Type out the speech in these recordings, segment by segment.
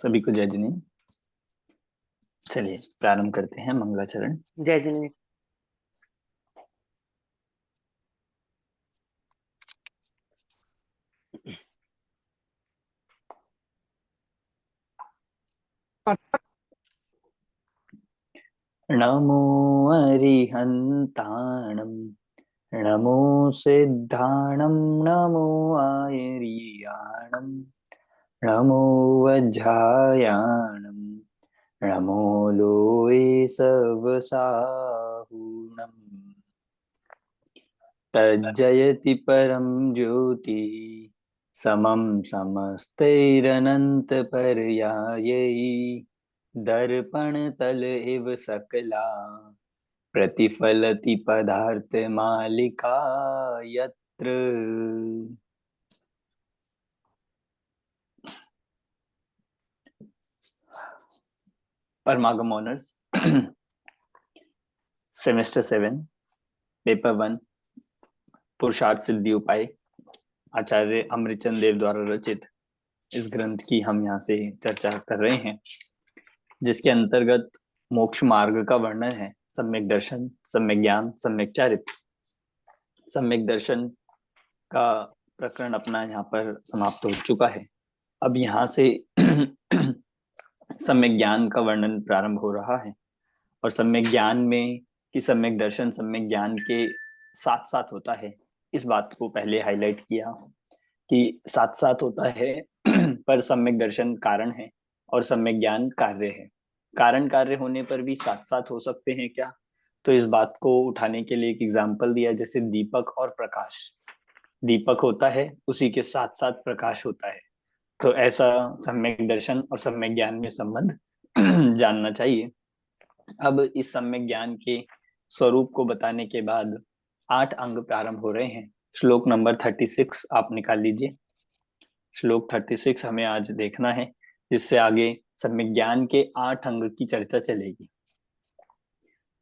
सभी को जय जिनेन्द्र। चलिए प्रारंभ करते हैं मंगलाचरण। जय जिनेन्द्र। नमो अरिहन्ताणं नमो सिद्धाणं नमो आयर्याणं नमो वज्रायाणं नमो लोये सवसाहुणम् तज्जयति परं ज्योति समं समस्तैरनन्तपर्यायै दर्पणतल इव सकला प्रतिफलति पदार्थमालिका यत्र। परमागम ऑनर्स सेमेस्टर 7 पेपर 1 पुरुषार्थ सिद्धि उपाय आचार्य अमृतचंद देव द्वारा रचित इस ग्रंथ की हम यहाँ से चर्चा कर रहे हैं, जिसके अंतर्गत मोक्ष मार्ग का वर्णन है। सम्यक दर्शन, सम्यक ज्ञान, सम्यक चारित्र। सम्यक दर्शन का प्रकरण अपना यहाँ पर समाप्त हो चुका है। अब यहाँ से सम्यक ज्ञान का वर्णन प्रारंभ हो रहा है। और सम्यक ज्ञान में कि सम्यक दर्शन सम्यक ज्ञान के साथ साथ होता है, इस बात को पहले हाईलाइट किया कि साथ साथ होता है पर सम्यक दर्शन कारण है और सम्यक ज्ञान कार्य है। कारण कार्य होने पर भी साथ साथ हो सकते हैं क्या? तो इस बात को उठाने के लिए एक एग्जाम्पल दिया, जैसे दीपक और प्रकाश। दीपक होता है, उसी के साथ साथ प्रकाश होता है। तो ऐसा सम्यक दर्शन और सम्यक ज्ञान में संबंध जानना चाहिए। अब इस सम्यक ज्ञान के स्वरूप को बताने के बाद 8 अंग प्रारंभ हो रहे हैं। श्लोक नंबर 36 आप निकाल लीजिए। श्लोक 36 हमें आज देखना है, जिससे आगे सम्यक ज्ञान के 8 अंग की चर्चा चलेगी।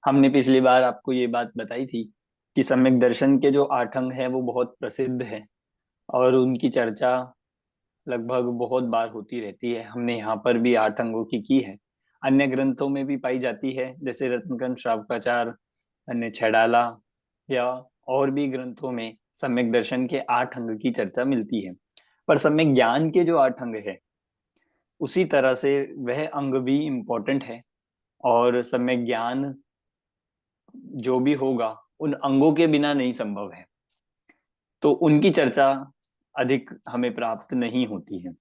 हमने पिछली बार आपको ये बात बताई थी कि सम्यक दर्शन के जो 8 अंग हैं वो बहुत प्रसिद्ध है और उनकी चर्चा लगभग बहुत बार होती रहती है। हमने यहाँ पर भी 8 अंगों की है। अन्य ग्रंथों में भी पाई जाती है, जैसे रत्नकंठ श्रावकाचार, अन्य छैडाला या और भी ग्रंथों में सम्यक दर्शन के 8 अंग की चर्चा मिलती है। पर सम्यक ज्ञान के जो 8 अंग है, उसी तरह से वह अंग भी इम्पोर्टेंट है। और सम्यक ज्ञान जो भी होगा उन अंगों के बिना नहीं संभव है, तो उनकी चर्चा अधिक हमें प्राप्त नहीं होती है।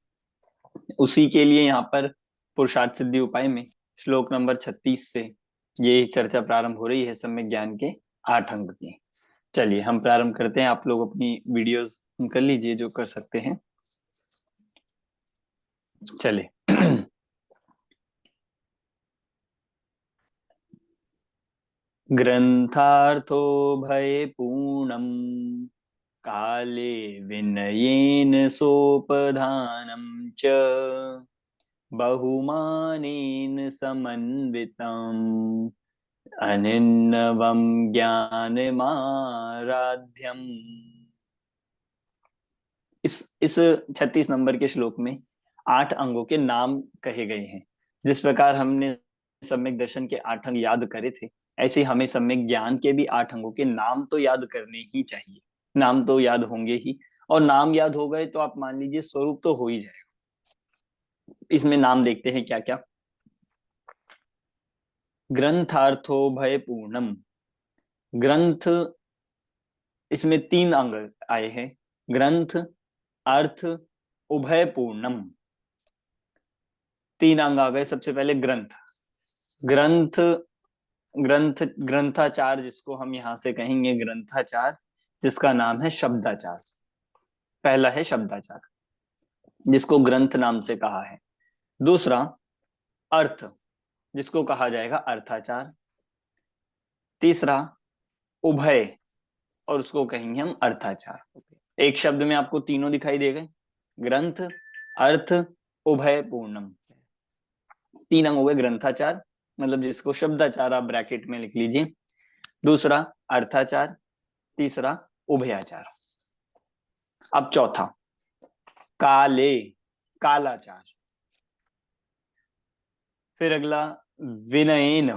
उसी के लिए यहाँ पर पुरुषार्थ सिद्धि उपाय में श्लोक नंबर 36 से ये चर्चा प्रारंभ हो रही है, सम्यक ज्ञान के 8 अंग की। चलिए हम प्रारंभ करते हैं। आप लोग अपनी वीडियोस कर लीजिए जो कर सकते हैं। चलिए ग्रंथार्थो भय पूर्णम काले विनयेन सोपधानम च बहुमानेन समन्वितम् अनिन्नवं ज्ञानमाराध्यम्। इस 36 नंबर के श्लोक में 8 अंगों के नाम कहे गए हैं। जिस प्रकार हमने सम्यक दर्शन के 8 अंग याद करे थे, ऐसे हमें सम्यक ज्ञान के भी 8 अंगों के नाम तो याद करने ही चाहिए। नाम तो याद होंगे ही, और नाम याद हो गए तो आप मान लीजिए स्वरूप तो हो ही जाएगा। इसमें नाम देखते हैं क्या क्या। ग्रंथार्थो भय पूर्णम। ग्रंथ, इसमें 3 अंग आए हैं। ग्रंथ, अर्थ, उभय पूर्णम। 3 अंग आ गए। सबसे पहले ग्रंथ। ग्रंथ ग्रंथ ग्रंथाचार, जिसको हम यहां से कहेंगे ग्रंथाचार, जिसका नाम है शब्दाचार। पहला है शब्दाचार, जिसको ग्रंथ नाम से कहा है। दूसरा अर्थ, जिसको कहा जाएगा अर्थाचार। तीसरा उभय, और उसको कहेंगे हम अर्थाचार। एक शब्द में आपको तीनों दिखाई दे गए, ग्रंथ, अर्थ, उभय पूर्णम। 3 अंग हो गए। ग्रंथाचार मतलब जिसको शब्दाचार आप ब्रैकेट में लिख लीजिए। दूसरा अर्थाचार, तीसरा उभयाचार। अब चौथा काले, कालाचार। फिर अगला विनयेन,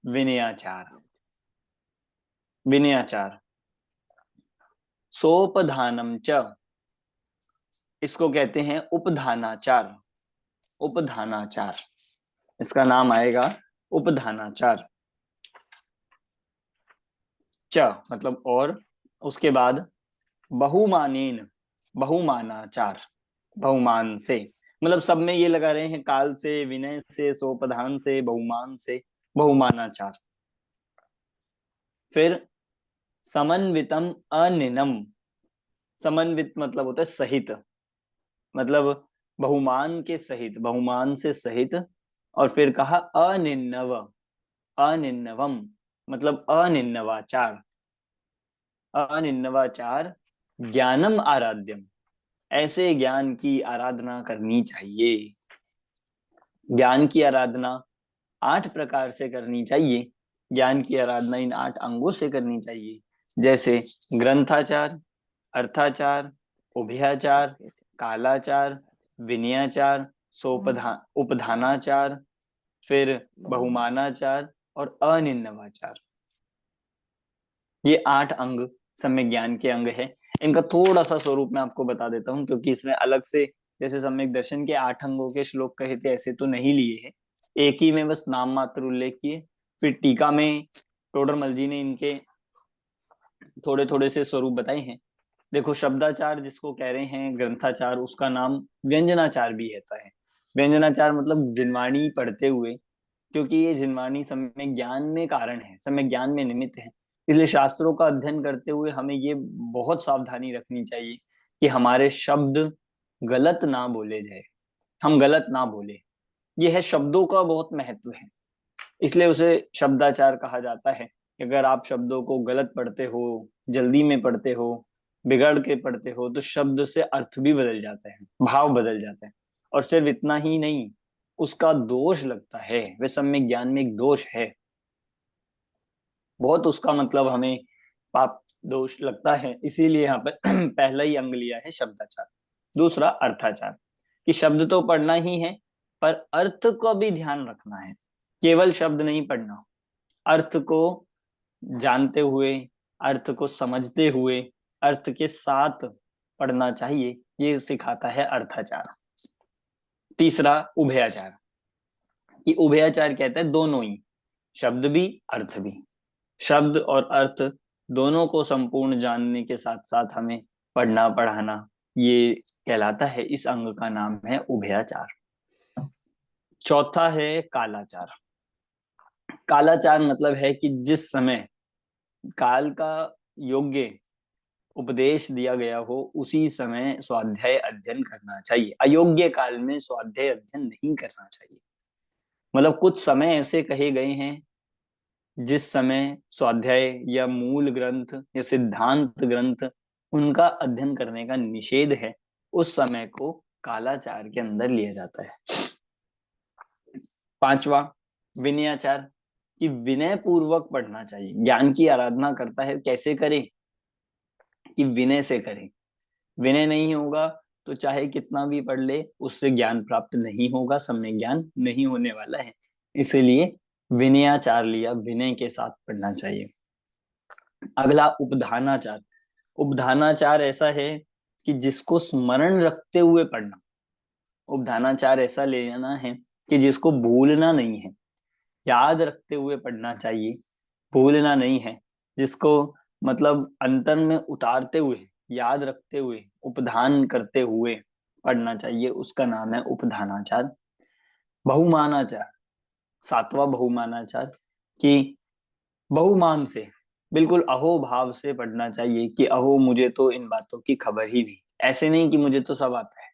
विनयाचार, विनयाचार। सोपधानम च, इसको कहते हैं उपधानाचार, उपधानाचार, इसका नाम आएगा उपधानाचार। च मतलब और, उसके बाद बहुमानेन, बहुमानाचार, बहुमान से, मतलब सब में ये लगा रहे हैं, काल से, विनय से, सोपधान से, बहुमान से, बहुमानाचार। फिर समन्वितम अनिनम, समन्वित मतलब होता है सहित, मतलब बहुमान के सहित, बहुमान से सहित। और फिर कहा अनिन्नव, अनिन्नवम मतलब अनिन्नवाचार, अनिन्नवाचार। ज्ञानम आराध्यम, ऐसे ज्ञान की आराधना करनी चाहिए। ज्ञान की आराधना 8 प्रकार से करनी चाहिए। ज्ञान की आराधना इन 8 अंगों से करनी चाहिए, जैसे ग्रंथाचार, अर्थाचार, उभयाचार, कालाचार, विनयाचार, सोपधान, उपधानाचार, फिर बहुमानाचार और अनिन्नवाचार। ये 8 अंग सम्यक ज्ञान के अंग है। इनका थोड़ा सा स्वरूप मैं आपको बता देता हूँ, क्योंकि इसमें अलग से जैसे सम्यक दर्शन के 8 अंगों के श्लोक कहे थे, ऐसे तो नहीं लिए हैं, एक ही में बस नाम मात्र उल्लेख किए। फिर टीका में टोडरमल जी ने इनके थोड़े थोड़े से स्वरूप बताए हैं। देखो शब्दाचार जिसको कह रहे हैं, ग्रंथाचार, उसका नाम व्यंजनाचार भी रहता है। व्यंजनाचार मतलब जिनवाणी पढ़ते हुए, क्योंकि ये जिनवाणी सम्यक ज्ञान में कारण है, सम्यक ज्ञान में निमित्त है। इसलिए शास्त्रों का अध्ययन करते हुए हमें ये बहुत सावधानी रखनी चाहिए कि हमारे शब्द गलत ना बोले जाए, हम गलत ना बोले। ये है, शब्दों का बहुत महत्व है, इसलिए उसे शब्दाचार कहा जाता है। कि अगर आप शब्दों को गलत पढ़ते हो, जल्दी में पढ़ते हो, बिगड़ के पढ़ते हो, तो शब्द से अर्थ भी बदल जाते हैं, भाव बदल जाते हैं। और सिर्फ इतना ही नहीं, उसका दोष लगता है, वे सम्यक ज्ञान में एक दोष है बहुत, उसका मतलब हमें पाप दोष लगता है। इसीलिए यहाँ पर पहला ही अंग लिया है शब्दाचार। दूसरा अर्थाचार, कि शब्द तो पढ़ना ही है, पर अर्थ को भी ध्यान रखना है। केवल शब्द नहीं पढ़ना, अर्थ को जानते हुए, अर्थ को समझते हुए, अर्थ के साथ पढ़ना चाहिए, ये सिखाता है अर्थाचार। तीसरा उभयाचार, कि उभयाचार कहता है दोनों ही, शब्द भी अर्थ भी, शब्द और अर्थ दोनों को संपूर्ण जानने के साथ साथ हमें पढ़ना पढ़ाना, ये कहलाता है, इस अंग का नाम है उभयाचार। चौथा है कालाचार। कालाचार मतलब है कि जिस समय काल का योग्य उपदेश दिया गया हो, उसी समय स्वाध्याय अध्ययन करना चाहिए। अयोग्य काल में स्वाध्याय अध्ययन नहीं करना चाहिए। मतलब कुछ समय ऐसे कहे गए हैं जिस समय स्वाध्याय या मूल ग्रंथ या सिद्धांत ग्रंथ, उनका अध्ययन करने का निषेध है, उस समय को कालाचार के अंदर लिया जाता है। पांचवा विनयाचार, कि विनय पूर्वक पढ़ना चाहिए। ज्ञान की आराधना करता है, कैसे करे, कि विनय से करे। विनय नहीं होगा तो चाहे कितना भी पढ़ ले, उससे ज्ञान प्राप्त नहीं होगा, सम्यक ज्ञान नहीं होने वाला है। इसीलिए विनयाचार लिया, विनय के साथ पढ़ना चाहिए। अगला उपधानाचार। उपधानाचार ऐसा है कि जिसको स्मरण रखते हुए पढ़ना। उपधानाचार ऐसा लेना है कि जिसको भूलना नहीं है, याद रखते हुए पढ़ना चाहिए, भूलना नहीं है। जिसको मतलब अंतर में उतारते हुए, याद रखते हुए, उपधान करते हुए पढ़ना चाहिए, उसका नाम है उपधानाचार। बहुमानाचार, सातवां बहुमानाचार, कि बहुमान से, बिल्कुल अहोभाव से पढ़ना चाहिए, कि अहो मुझे तो इन बातों की खबर ही नहीं। ऐसे नहीं कि मुझे तो सब आता है,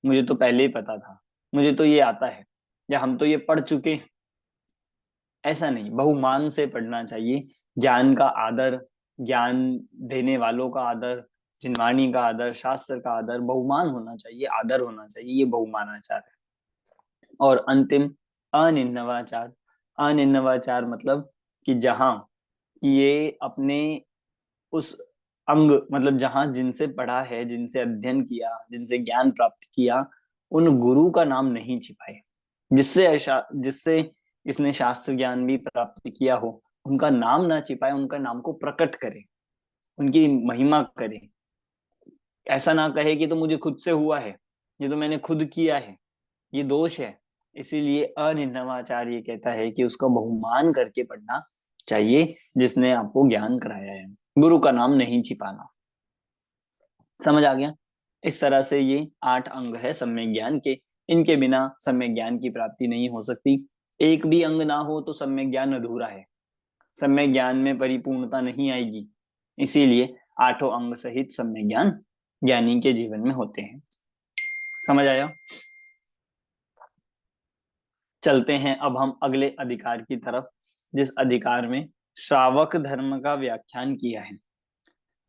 मुझे तो पहले ही पता था, मुझे तो ये आता है, या हम तो ये पढ़ चुके हैं, ऐसा नहीं। बहुमान से पढ़ना चाहिए। ज्ञान का आदर, ज्ञान देने वालों का आदर, जिनवाणी का आदर, शास्त्र का आदर, बहुमान होना चाहिए, आदर होना चाहिए, ये बहुमानाचार है। और अंतिम अनिन्नवाचार। अनिन्नवाचार मतलब कि जहां, कि ये अपने उस अंग, मतलब जहां जिनसे पढ़ा है, जिनसे अध्ययन किया, जिनसे ज्ञान प्राप्त किया, उन गुरु का नाम नहीं छिपाए। जिससे इसने शास्त्र ज्ञान भी प्राप्त किया हो, उनका नाम ना छिपाए, उनका नाम को प्रकट करे, उनकी महिमा करे। ऐसा ना कहे कि तो मुझे खुद से हुआ है, ये तो मैंने खुद किया है, ये दोष है। इसीलिए अनिर्णवाचार्य कहता है कि उसका बहुमान करके पढ़ना चाहिए, जिसने आपको ज्ञान कराया है। गुरु का नाम नहीं छिपाना। समझ आ गया? इस तरह से ये 8 अंग है सम्यक ज्ञान के। इनके बिना सम्यक ज्ञान की प्राप्ति नहीं हो सकती। एक भी अंग ना हो तो सम्यक ज्ञान अधूरा है, सम्यक ज्ञान में परिपूर्णता नहीं आएगी। इसीलिए 8 अंग सहित सम्यक ज्ञान ज्ञानी के जीवन में होते हैं। समझ आया? चलते हैं अब हम अगले अधिकार की तरफ, जिस अधिकार में श्रावक धर्म का व्याख्यान किया है।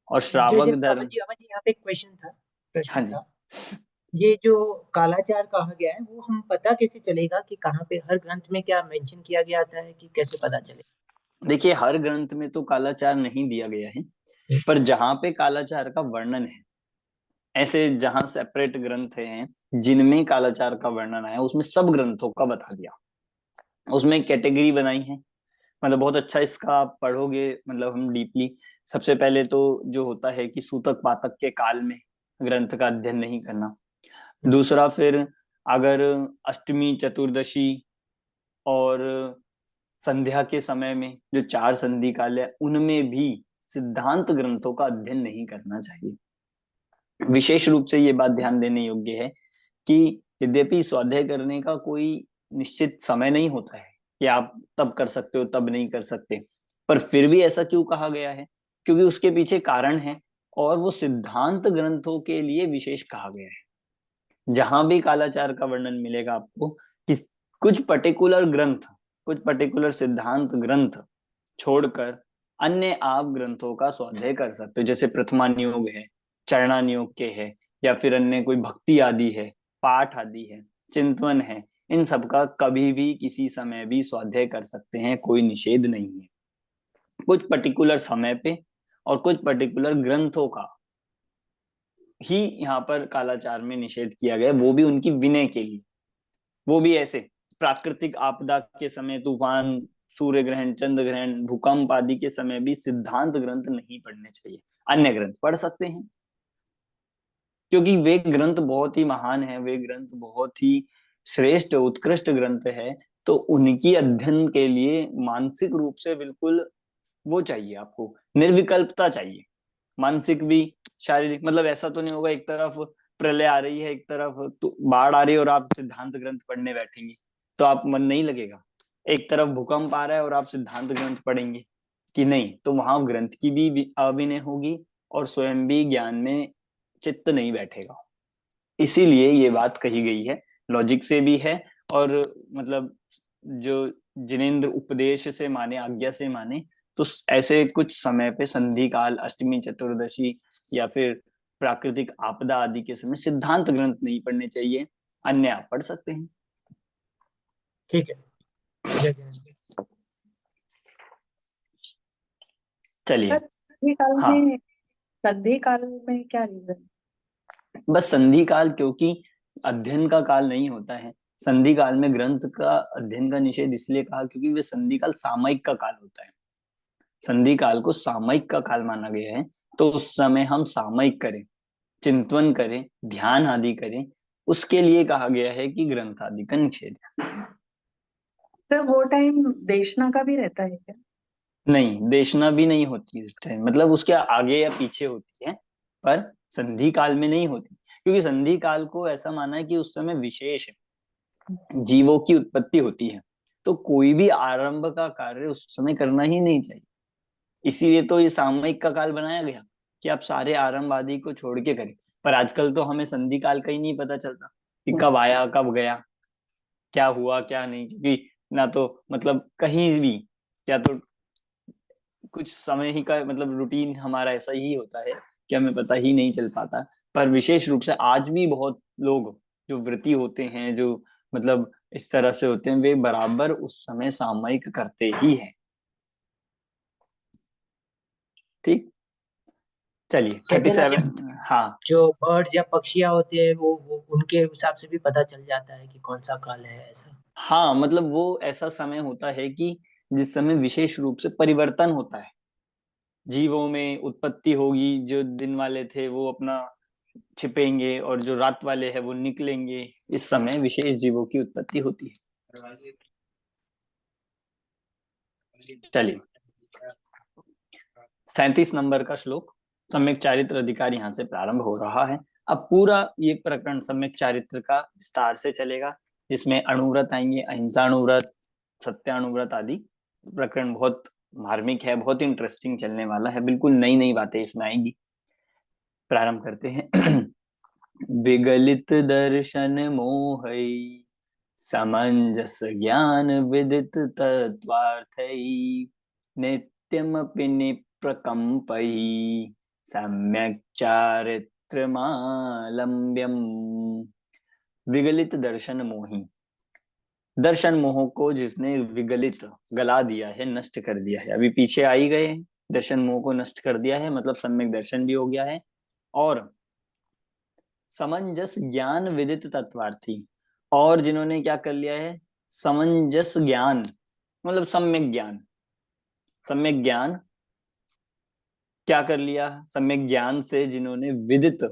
और जो श्रावक अमन धर्म, जी, यहाँ पे एक क्वेश्चन था, हाँ प्रश्न जी, था। ये जो कालाचार कहा गया है, वो हम पता कैसे चलेगा कि कहाँ पे, हर ग्रंथ में क्या मेंशन किया गया था है कि कैसे पता चलेगा? देखिए हर ग्रंथ में तो कालाचार नहीं दिया गया है, पर जहां पे कालाचार का वर्णन है, ऐसे जहां सेपरेट ग्रंथ हैं जिनमें कालाचार का वर्णन आया, उसमें सब ग्रंथों का बता दिया। उसमें कैटेगरी बनाई है, मतलब बहुत अच्छा इसका आप पढ़ोगे, मतलब हम डीपली। सबसे पहले तो जो होता है कि सूतक पातक के काल में ग्रंथ का अध्ययन नहीं करना। दूसरा, फिर अगर अष्टमी चतुर्दशी और संध्या के समय में जो 4 संधि काल है, उनमें भी सिद्धांत ग्रंथों का अध्ययन नहीं करना चाहिए। विशेष रूप से ये बात ध्यान देने योग्य है कि यद्यपि स्वाध्याय करने का कोई निश्चित समय नहीं होता है कि आप तब कर सकते हो तब नहीं कर सकते, पर फिर भी ऐसा क्यों कहा गया है? क्योंकि उसके पीछे कारण है, और वो सिद्धांत ग्रंथों के लिए विशेष कहा गया है। जहां भी कालाचार का वर्णन मिलेगा आपको कि कुछ पर्टिकुलर ग्रंथ, कुछ पर्टिकुलर सिद्धांत ग्रंथ छोड़कर अन्य आप ग्रंथों का स्वाध्याय कर सकते हो। जैसे प्रथमा नियोग है, चरणा नियोग के है, या फिर अन्य कोई भक्ति आदि है, पाठ आदि है, चिंतवन है, इन सब का कभी भी किसी समय भी स्वाध्याय कर सकते हैं, कोई निषेध नहीं है। कुछ पर्टिकुलर समय पे और कुछ पर्टिकुलर ग्रंथों का ही यहाँ पर कालाचार में निषेध किया गया, वो भी उनकी विनय के लिए। वो भी ऐसे प्राकृतिक आपदा के समय, तूफान, सूर्य ग्रहण, चंद्र ग्रहण, भूकंप आदि के समय भी सिद्धांत ग्रंथ नहीं पढ़ने चाहिए। अन्य ग्रंथ पढ़ सकते हैं, क्योंकि वे ग्रंथ बहुत ही महान है, वे ग्रंथ बहुत ही श्रेष्ठ उत्कृष्ट ग्रंथ है। तो उनकी अध्ययन के लिए मानसिक रूप से बिल्कुल वो चाहिए, आपको निर्विकल्पता चाहिए, मानसिक भी शारीरिक। मतलब ऐसा तो नहीं होगा एक तरफ प्रलय आ रही है, एक तरफ तो बाढ़ आ रही है और आप सिद्धांत ग्रंथ पढ़ने बैठेंगे तो आप मन नहीं लगेगा। एक तरफ भूकंप आ रहा है और आप सिद्धांत ग्रंथ पढ़ेंगे कि नहीं, तो वहां ग्रंथ की भी अविनय होगी और स्वयं भी ज्ञान में चित्त नहीं बैठेगा। इसीलिए ये बात कही गई है, लॉजिक से भी है, और मतलब जो जिनेन्द्र उपदेश से माने, आज्ञा से माने, तो ऐसे कुछ समय पे संधि काल, अष्टमी चतुर्दशी या फिर प्राकृतिक आपदा आदि के समय सिद्धांत ग्रंथ नहीं पढ़ने चाहिए, अन्य आप पढ़ सकते हैं। ठीक है, जय जय। चलिए। संधि काल हाँ, में, संधि काल में क्या रीजन? बस संधि काल क्योंकि अध्ययन का काल नहीं होता है। संधि काल में ग्रंथ का अध्ययन का निषेध इसलिए कहा क्योंकि वे संधि काल सामयिक का काल होता है। संधि काल को सामयिक का काल माना गया है, तो उस समय हम सामयिक करें, चिंतवन करें, ध्यान आदि करें, उसके लिए कहा गया है कि ग्रंथ आदि का निषेध है। तो वो टाइम देशना का भी रहता है क्या? नहीं, देशना भी नहीं होती उस टाइम, मतलब उसके आगे या पीछे होती है, पर संधि काल में नहीं होती। क्योंकि संधि काल को ऐसा माना है कि उस समय विशेष जीवों की उत्पत्ति होती है, तो कोई भी आरंभ का कार्य उस समय करना ही नहीं चाहिए। इसीलिए तो ये सामयिक का काल बनाया गया कि आप सारे आरंभ आदि को छोड़ के करें। पर आजकल तो हमें संधि काल का ही नहीं पता चलता कि कब आया कब गया, क्या हुआ क्या नहीं, क्योंकि ना तो मतलब कहीं भी, क्या तो कुछ समय ही का मतलब रूटीन हमारा ऐसा ही होता है कि हमें पता ही नहीं चल पाता। पर विशेष रूप से आज भी बहुत लोग जो व्रती होते हैं, जो मतलब इस तरह से होते हैं, वे बराबर उस समय सामयिक करते ही हैं। ठीक। चलिए कहते हैं ना कि 37। हाँ जो बर्ड्स या पक्षियां होते हैं वो उनके हिसाब से भी पता चल जाता है कि कौन सा काल है ऐसा। हाँ, मतलब वो ऐसा समय होता है कि जिस समय विशेष रूप से परिवर्तन होता है, जीवों में उत्पत्ति होगी, जो दिन वाले थे वो अपना छिपेंगे और जो रात वाले हैं वो निकलेंगे, इस समय विशेष जीवों की उत्पत्ति होती है। चलिए 37 नंबर का श्लोक, सम्यक चारित्र अधिकार यहाँ से प्रारंभ हो रहा है। अब पूरा ये प्रकरण सम्यक चारित्र का विस्तार से चलेगा, जिसमें अणुव्रत आएंगे, अहिंसा अणुव्रत, सत्यानुव्रत आदि। प्रकरण बहुत मार्मिक है, बहुत इंटरेस्टिंग चलने वाला है, बिल्कुल नई नई बातें इसमें आएंगी। प्रारंभ करते हैं। विगलित दर्शन मोहै समंजस ज्ञान विदित तत्वार्थै नित्यमपि निप्रकम्पै सम्यक् चारित्रमालम्ब्यम्। विगलित दर्शन मोही, दर्शन मोह को जिसने विगलित, गला दिया है, नष्ट कर दिया है, अभी पीछे आ ही गए, दर्शन मोह को नष्ट कर दिया है, मतलब सम्यक दर्शन भी हो गया है। और समंजस ज्ञान विदित तत्वार्थी, और जिन्होंने क्या कर लिया है, समंजस ज्ञान, मतलब सम्यक ज्ञान, सम्यक ज्ञान क्या कर लिया, सम्यक ज्ञान से जिन्होंने विदित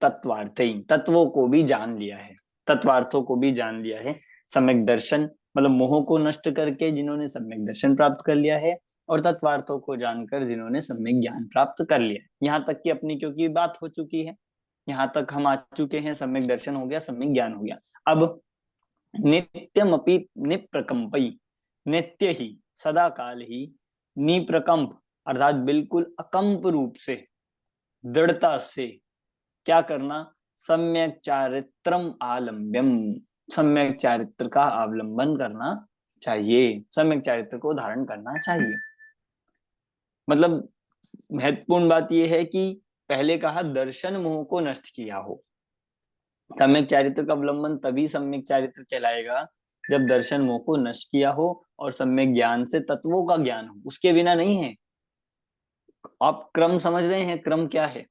तत्वार्थी, तत्वों को भी जान लिया है, तत्वार्थों को भी जान लिया है। सम्यक दर्शन मतलब मोह को नष्ट करके जिन्होंने सम्यक दर्शन प्राप्त कर लिया है, और तत्वार्थों को जानकर जिन्होंने सम्यक ज्ञान प्राप्त कर लिया है। यहाँ तक कि अपनी क्योंकि बात हो चुकी है, यहाँ तक हम आ चुके हैं, सम्यक दर्शन हो गया, सम्यक ज्ञान हो गया। अब नित्यमपि निप्रकंपई, नित्य ही, सदा काल ही, निप्रकंप अर्थात बिल्कुल अकंप रूप से, दृढ़ता से क्या करना, सम्यक चारित्रम आलम्ब्यम, सम्यक चारित्र का अवलंबन करना चाहिए, सम्यक चारित्र को धारण करना चाहिए। मतलब महत्वपूर्ण बात यह है कि पहले कहा दर्शन मोह को नष्ट किया हो, सम्यक चारित्र का अवलंबन तभी सम्यक चारित्र कहलाएगा जब दर्शन मोह को नष्ट किया हो और सम्यक ज्ञान से तत्वों का ज्ञान हो, उसके बिना नहीं है। आप क्रम समझ रहे हैं, क्रम क्या है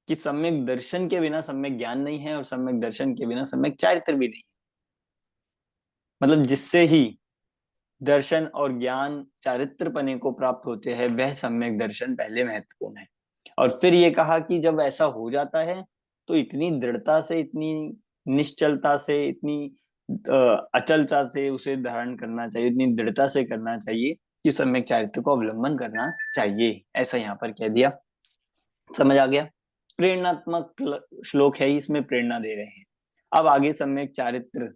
कि सम्यक दर्शन के बिना सम्यक ज्ञान नहीं है, और सम्यक दर्शन के बिना सम्यक चारित्र भी नहीं। मतलब जिससे ही दर्शन और ज्ञान चारित्र पने को प्राप्त होते हैं, वह सम्यक दर्शन पहले महत्वपूर्ण है। और फिर ये कहा कि जब ऐसा हो जाता है तो इतनी दृढ़ता से, इतनी निश्चलता से, इतनी अचलता से उसे धारण करना चाहिए, इतनी दृढ़ता से करना चाहिए कि सम्यक चारित्र को अवलंबन करना चाहिए, ऐसा यहाँ पर कह दिया। समझ आ गया? प्रेरणात्मक श्लोक है, इसमें प्रेरणा दे रहे हैं। अब आगे सम्यक चारित्र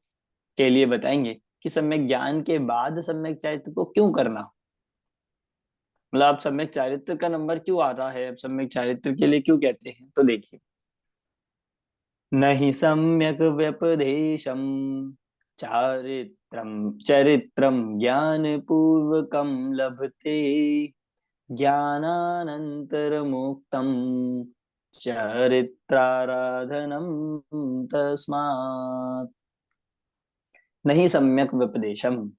के लिए बताएंगे कि सम्यक ज्ञान के बाद सम्यक चारित्र को क्यों करना, मतलब आप सम्यक चारित्र का नंबर क्यों आ रहा है, अब सम्यक चारित्र के लिए क्यों कहते हैं, तो देखिए, नहीं सम्यक व्यपदेशम चारित्रम चरित्रम ज्ञान पूर्वकम लभते ज्ञानानंतर मुक्तम चरित्राराधनम तस्मात्। नहीं सम्यक व्यपदेशम,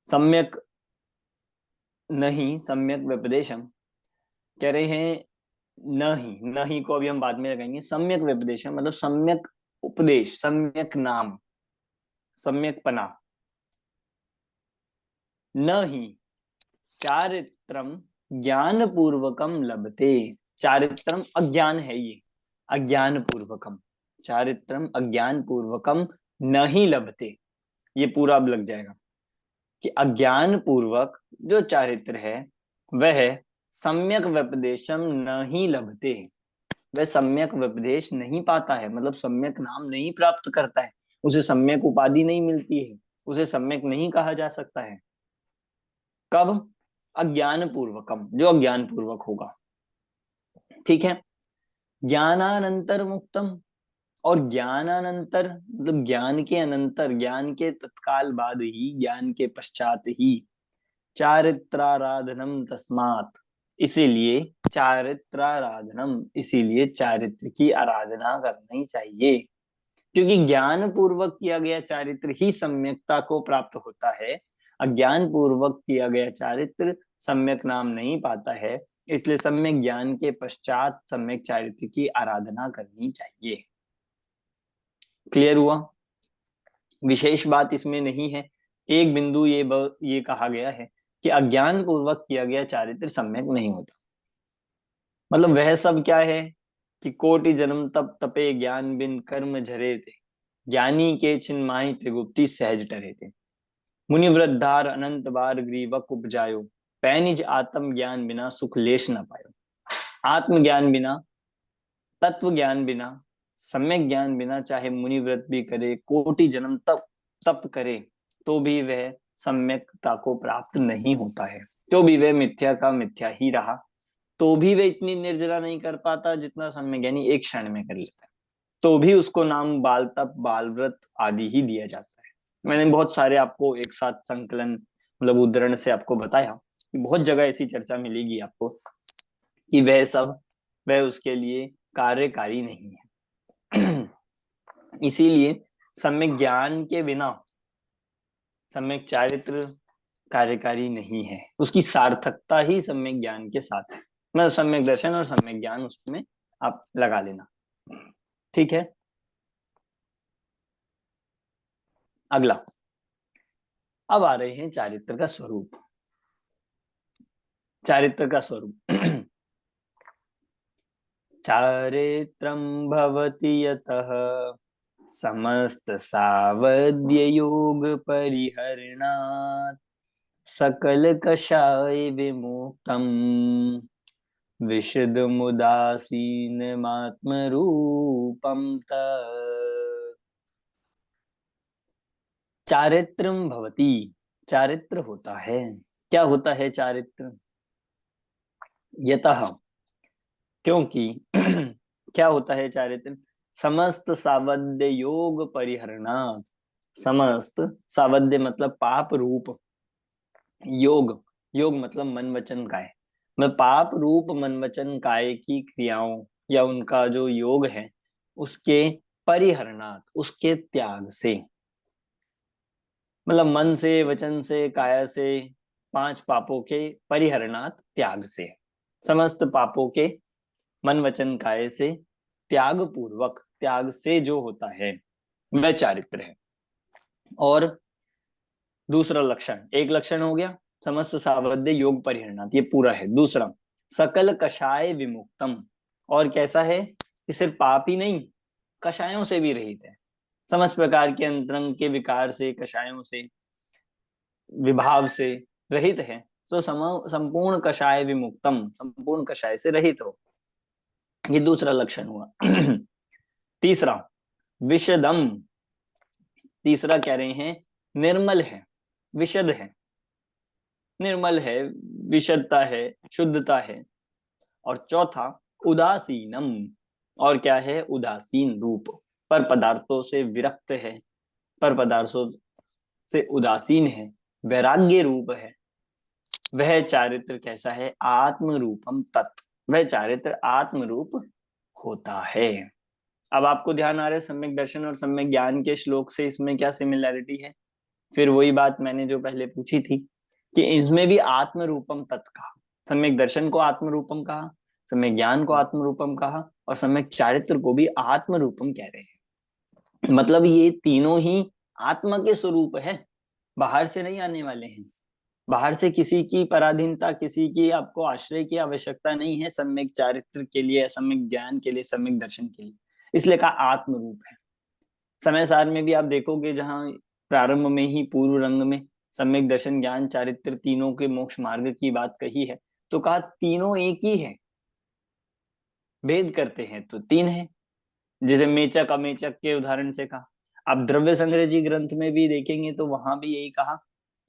सम्यक नहीं, सम्यक व्यपदेशम कह रहे हैं, नहीं, नहीं को अभी हम बाद में लगाएंगे। सम्यक व्यपदेशम मतलब सम्यक उपदेश, सम्यक नाम, सम्यक पना, न ही चारित्रम ज्ञान पूर्वकम लभते। चारित्रम अज्ञान है ये, अज्ञान पूर्वकम, चारित्रम अज्ञान पूर्वकम नहीं लभते, ये पूरा अब लग जाएगा कि अज्ञान पूर्वक जो चारित्र है वह सम्यक व्यपदेशम नहीं लभते, वह सम्यक व्यपदेश नहीं पाता है, मतलब सम्यक नाम नहीं प्राप्त करता है, उसे सम्यक उपाधि नहीं मिलती है, उसे सम्यक नहीं कहा जा सकता है। कब? अज्ञान पूर्वकम, जो अज्ञान पूर्वक होगा। ठीक है, ज्ञानानंतर मुक्तम, और ज्ञानानंतर मतलब ज्ञान के अनंतर, ज्ञान के तत्काल बाद ही, ज्ञान के पश्चात ही चारित्राराधनम तस्मात्, इसीलिए चारित्राराधनम, इसीलिए चारित्र की आराधना करनी चाहिए, क्योंकि ज्ञान पूर्वक किया गया चारित्र ही सम्यकता को प्राप्त होता है। अज्ञान पूर्वक किया गया चारित्र सम्यक नाम नहीं पाता है, इसलिए सम्यक ज्ञान के पश्चात सम्यक चारित्र की आराधना करनी चाहिए। क्लियर हुआ? विशेष बात इसमें नहीं है। एक बिंदु ये कहा गया है कि अज्ञान पूर्वक किया गया चारित्र सम्यक नहीं होता। मतलब वह सब क्या है कि कोटि जन्म तप तपे ज्ञान बिन कर्म झरे थे, ज्ञानी के छिन्माही त्रिगुप्ती सहज टरे थे, मुनि वृद्धार अनंत बार ग्रीवक उपजायो, पैनिज आत्म ज्ञान बिना सुख लेश न पायो। आत्मज्ञान बिना, तत्व ज्ञान बिना, सम्यक ज्ञान बिना चाहे मुनि व्रत भी करे, कोटि जन्म तप तप करे, तो भी वह सम्यकता को प्राप्त नहीं होता है। तो भी वह मिथ्या का मिथ्या ही रहा, तो भी वह इतनी निर्जरा नहीं कर पाता जितना सम्यक ज्ञानी एक क्षण में कर लेता है। तो भी उसको नाम बाल तप, बाल व्रत आदि ही दिया जाता है। मैंने बहुत सारे आपको एक साथ संकलन मतलब उद्धरण से आपको बताया कि बहुत जगह ऐसी चर्चा मिलेगी आपको कि वह सब वह उसके लिए कार्यकारी नहीं है। इसीलिए सम्यक ज्ञान के बिना सम्यक चारित्र कार्यकारी नहीं है, उसकी सार्थकता ही सम्यक ज्ञान के साथ है। मतलब सम्यक दर्शन और सम्यक ज्ञान उसमें आप लगा लेना, ठीक है। अगला, अब आ रहे हैं चारित्र का स्वरूप। चारित्र का स्वरूप चारित्रं भवति यतः समस्त सावध्य योग परिहरणात् सकल कषाय विमुक्तम विशद मुदासीनमात्म रूपम तत्। चारित्रम भवति, चारित्र होता है। क्या होता है चारित्र? यतः, क्योंकि क्या होता है चारित्र? समस्त सावध्य योग परिहरणात्, समस्त सावध्य मतलब पाप रूप, योग, योग मतलब मन वचन काय, मतलब पाप रूप मन वचन काय की क्रियाओं या उनका जो योग है उसके परिहरणात्, उसके त्याग से, मतलब मन से, वचन से, काया से, 5 पापों के परिहरणात् त्याग से, समस्त पापों के मन वचन काय से त्याग पूर्वक, त्याग से जो होता है वह चारित्र है। और दूसरा लक्षण, एक लक्षण हो गया समस्त सावध्य योग परिहरणात्, ये पूरा है। दूसरा, सकल कषाय विमुक्तम, और कैसा है कि सिर्फ पाप ही नहीं, कषायों से भी रहित है। समस्त प्रकार के अंतरंग के विकार से, कषायों से, विभाव से रहित है। तो संपूर्ण कषाय विमुक्तम, संपूर्ण कषाय से रहित हो, ये दूसरा लक्षण हुआ। तीसरा, विशदम, तीसरा कह रहे हैं निर्मल है, विशद है, निर्मल है, विशदता है, शुद्धता है। और चौथा, उदासीनम, और क्या है? उदासीन रूप, पर पदार्थों से विरक्त है, पर पदार्थों से उदासीन है, वैराग्य रूप है। वह चारित्र कैसा है? आत्म रूपम तत्, वह चारित्र आत्म रूप होता है। अब आपको ध्यान आ रहा है सम्यक दर्शन और सम्यक ज्ञान के श्लोक से इसमें क्या सिमिलैरिटी है? फिर वही बात मैंने जो पहले पूछी थी कि इसमें भी आत्म रूपम तत् कहा, सम्यक दर्शन को आत्म रूपम कहा, सम्यक ज्ञान को आत्म रूपम कहा, और सम्यक चारित्र को भी आत्म रूपम कह रहे हैं। मतलब ये तीनों ही आत्मा के स्वरूप है, बाहर से नहीं आने वाले हैं। बाहर से किसी की पराधीनता, किसी की आपको आश्रय की आवश्यकता नहीं है सम्यक चारित्र के लिए, सम्यक ज्ञान के लिए, सम्यक दर्शन के लिए। इसलिए कहा आत्म रूप है। समय सार में भी आप देखोगे जहां प्रारंभ में ही पूर्व रंग में सम्यक दर्शन ज्ञान चारित्र तीनों के मोक्ष मार्ग की बात कही है, तो कहा तीनों एक ही है, भेद करते हैं तो तीन है। जैसे मेचक अमेचक के उदाहरण से कहा। आप द्रव्य संग्रह जी ग्रंथ में भी देखेंगे तो वहां भी यही कहा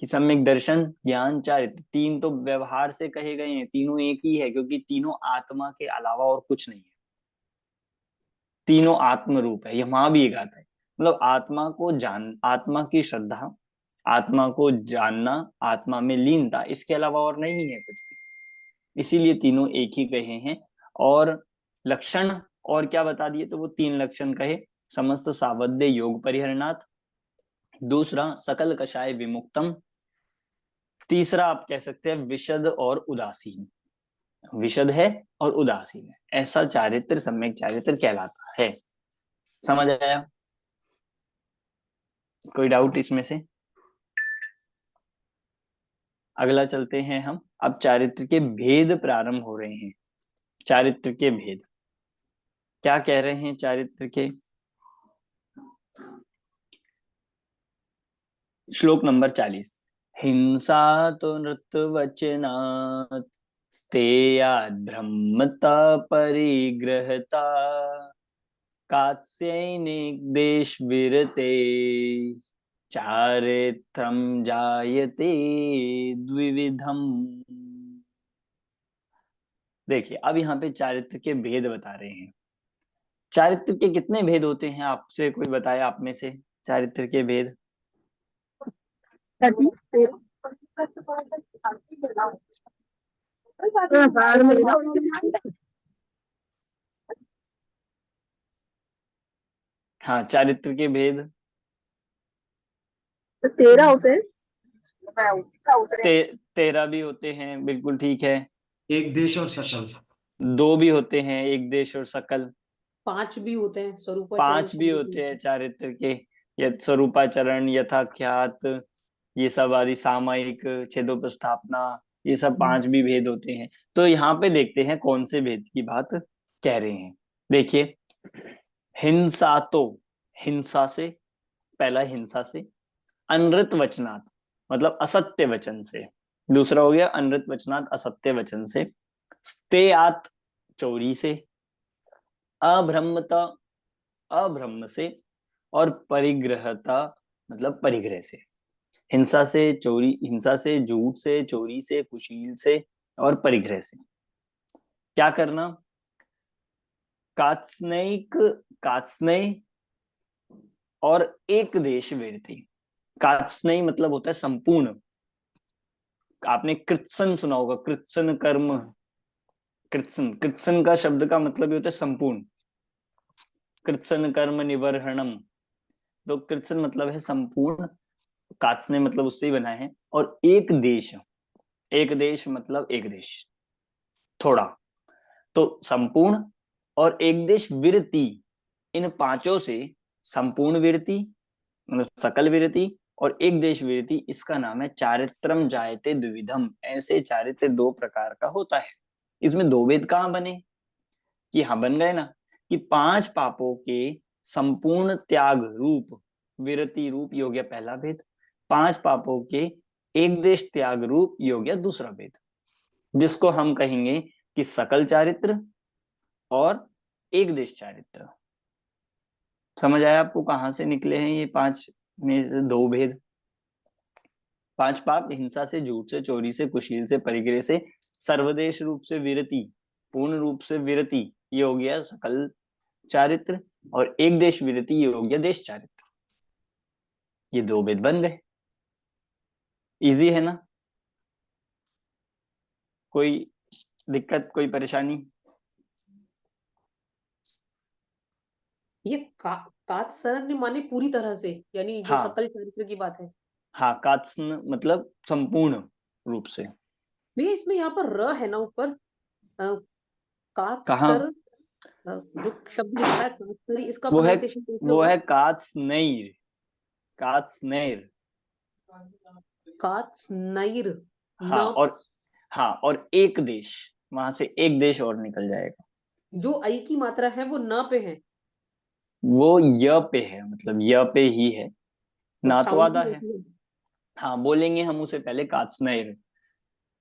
कि सम्यक दर्शन ज्ञान चारित्र तीन तो व्यवहार से कहे गए हैं, तीनों एक ही है, क्योंकि तीनों आत्मा के अलावा और कुछ नहीं है, तीनों आत्म रूप है। ये वहां भी एक आता है, मतलब आत्मा को जान, आत्मा की श्रद्धा, आत्मा को जानना, आत्मा में लीनता, इसके अलावा और नहीं है कुछ भी। इसीलिए तीनों एक ही कहे हैं। और लक्षण और क्या बता दिए? तो वो 3 लक्षण कहे, समस्त सावध्य योग परिहरणात्, दूसरा सकल कषाय विमुक्तम, तीसरा आप कह सकते हैं विशद और उदासीन। विशद है और उदासीन है, ऐसा चारित्र सम्यक चारित्र कहलाता है। समझ आया? कोई डाउट इसमें से? अगला चलते हैं हम। अब चारित्र के भेद प्रारंभ हो रहे हैं। चारित्र के भेद क्या कह रहे हैं चारित्र के? श्लोक नंबर 40। हिंसा तो नृत्वचनात् स्तेयाद् ब्रह्मता परिग्रहता कात्स्यैनिक देश विरते चारित्रम जायते द्विविधम। देखिए, अब यहाँ पे चारित्र के भेद बता रहे हैं। चारित्र के कितने भेद होते हैं, आपसे कोई बताए आप में से चारित्र के भेद? हाँ, चारित्र के भेद 13 होते हैं। 13 भी होते हैं, बिल्कुल ठीक है। एक देश और सकल। 2 भी होते हैं, एक देश और सकल। 5 भी होते हैं, स्वरूपाचरण 5 भी होते हैं चारित्र के, स्वरूपाचरण, यथाख्यात, ये सब आदि, सामयिक, छेदोपस्थापना, ये सब 5 भी भेद होते हैं। तो यहाँ पे देखते हैं कौन से भेद की बात कह रहे हैं। देखिए, हिंसा तो, हिंसा से, पहला हिंसा से, अनृत वचनात् मतलब असत्य वचन से, दूसरा हो गया अनृत वचनात् असत्य वचन से, स्तेयात् चोरी से, अब्रह्मता अब्रह्म से, और परिग्रहता मतलब परिग्रह से। हिंसा से, चोरी, हिंसा से, झूठ से, चोरी से, कुशील से और परिग्रह से। क्या करना? कात्स्नैक, कात्स्नय और एक देश वेरति। कात्स्नय मतलब होता है संपूर्ण। आपने कृत्सन सुना होगा, कृत्सन कर्म, कृत्सन, कृत्सन का शब्द का मतलब ये होता है संपूर्ण। कृत्सन कर्म निवर्हणम, तो कृत्सन मतलब है संपूर्ण, कात्स्नय मतलब उससे ही बना है। और एक देश, एक देश मतलब एक देश, थोड़ा, तो संपूर्ण और एक देश विरति, इन पांचों से संपूर्ण विरति मतलब सकल विरति और एक देश विरति, इसका नाम है चारित्रम जायते द्विविधम। ऐसे चारित्र 2 प्रकार का होता है। इसमें 2 भेद कहाँ बने? कि हाँ, बन गए ना, कि 5 पापों के संपूर्ण त्याग रूप विरति रूप योग गया पहला भेद, 5 पापों के एक देश त्याग रूप योग गया दूसरा भेद, जिसको हम कहेंगे कि सकल चारित्र और एक देश चारित्र। समझ आया आपको कहां से निकले हैं ये 5 में से 2 भेद? 5 पाप, हिंसा से, झूठ से, चोरी से, कुशील से, परिग्रह से, सर्वदेश रूप से विरति, पूर्ण रूप से विरति, ये हो गया सकल चारित्र, और एक देश विरति, ये हो गया देश चारित्र। ये 2 भेद बन गए। इजी है ना? कोई दिक्कत, कोई परेशानी? ये कात्सरण माने पूरी तरह से, यानी जो हाँ, सकल चरित्र की बात है। हाँ, कात्सन मतलब संपूर्ण रूप से। भैया इसमें यहाँ पर र है ना ऊपर, कहाँ? कात्सर, जो शब्द लिखा है कात्सरी, इसका वो है, प्रोनाउंसिएशन कैसे वो होगा? है कात्स्नैर, कात्स्नैर। कात्स्नैर, हाँ, न, और हाँ, और एक देश, वहां से एक देश और निकल जाएगा। जो आई की मात्रा है वो न पे है, वो य पे है, मतलब य पे ही है, और ना तो साउंड आधा भी है। ऐसी है। हाँ, बोलेंगे हम उसे पहले कात्स्नैर।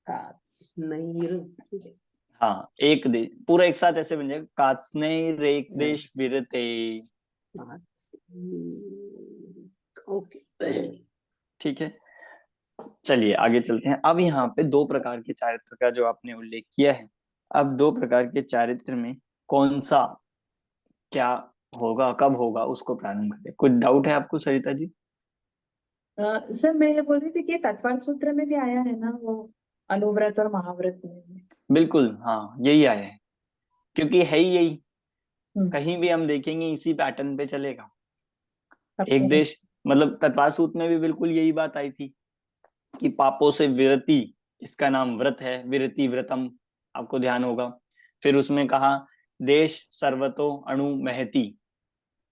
कात्स्नैर, ठीक है। हाँ, एक देश पूरा एक साथ ऐसे बन जाएगा, कात्स्नैर एक देश विरते। ओके, ठीक है, चलिए आगे चलते हैं। अब यहाँ पे 2 प्रकार के चारित्र का जो आपने उल्लेख किया है, अब 2 प्रकार के चारित्र में कौन सा क्या होगा, कब होगा, उसको प्रारंभ करें। कुछ डाउट है आपको सरिता जी? सर मैं ये बोल रही थी कि तत्पर सूत्र में भी आया है ना वो अनुव्रत और महाव्रत में। बिल्कुल, हाँ, यही आया है, क्योंकि है ही यही। हम्म, कहीं भी हम देखेंगे इसी पैटर्न पे चलेगा। एक अच्छा। देश मतलब तत्पर सूत्र में भी बिल्कुल यही बात आई थी कि पापों से विरति, इसका नाम व्रत है, विरति व्रतम, आपको ध्यान होगा। फिर उसमें कहा देश सर्वतो अणु महती,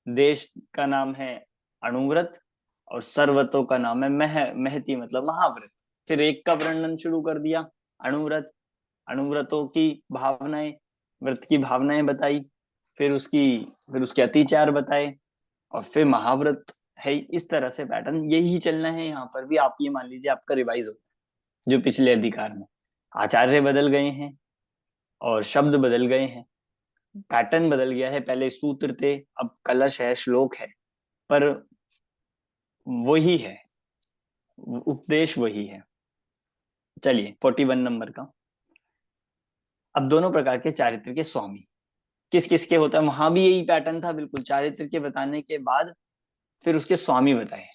देश का नाम है अणुव्रत और सर्वतो का नाम है महती मतलब महाव्रत। फिर एक का वर्णन शुरू कर दिया, अणुव्रत, अणुव्रतों की भावनाएं, व्रत की भावनाएं बताई, फिर उसके अतिचार बताए, और फिर महाव्रत है। इस तरह से पैटर्न यही चलना है यहाँ पर भी। आप ये मान लीजिए आपका रिवाइज हो जो पिछले अधिकार में, आचार्य बदल गए हैं और शब्द बदल गए हैं, पैटर्न बदल गया है। पहले सूत्र थे, अब कलश है, श्लोक है, पर वही है, उपदेश वही है। चलिए 41 नंबर का। अब दोनों प्रकार के चारित्र के स्वामी किस किस के होता है, वहां भी यही पैटर्न था बिल्कुल। चारित्र के बताने के बाद फिर उसके स्वामी बताए,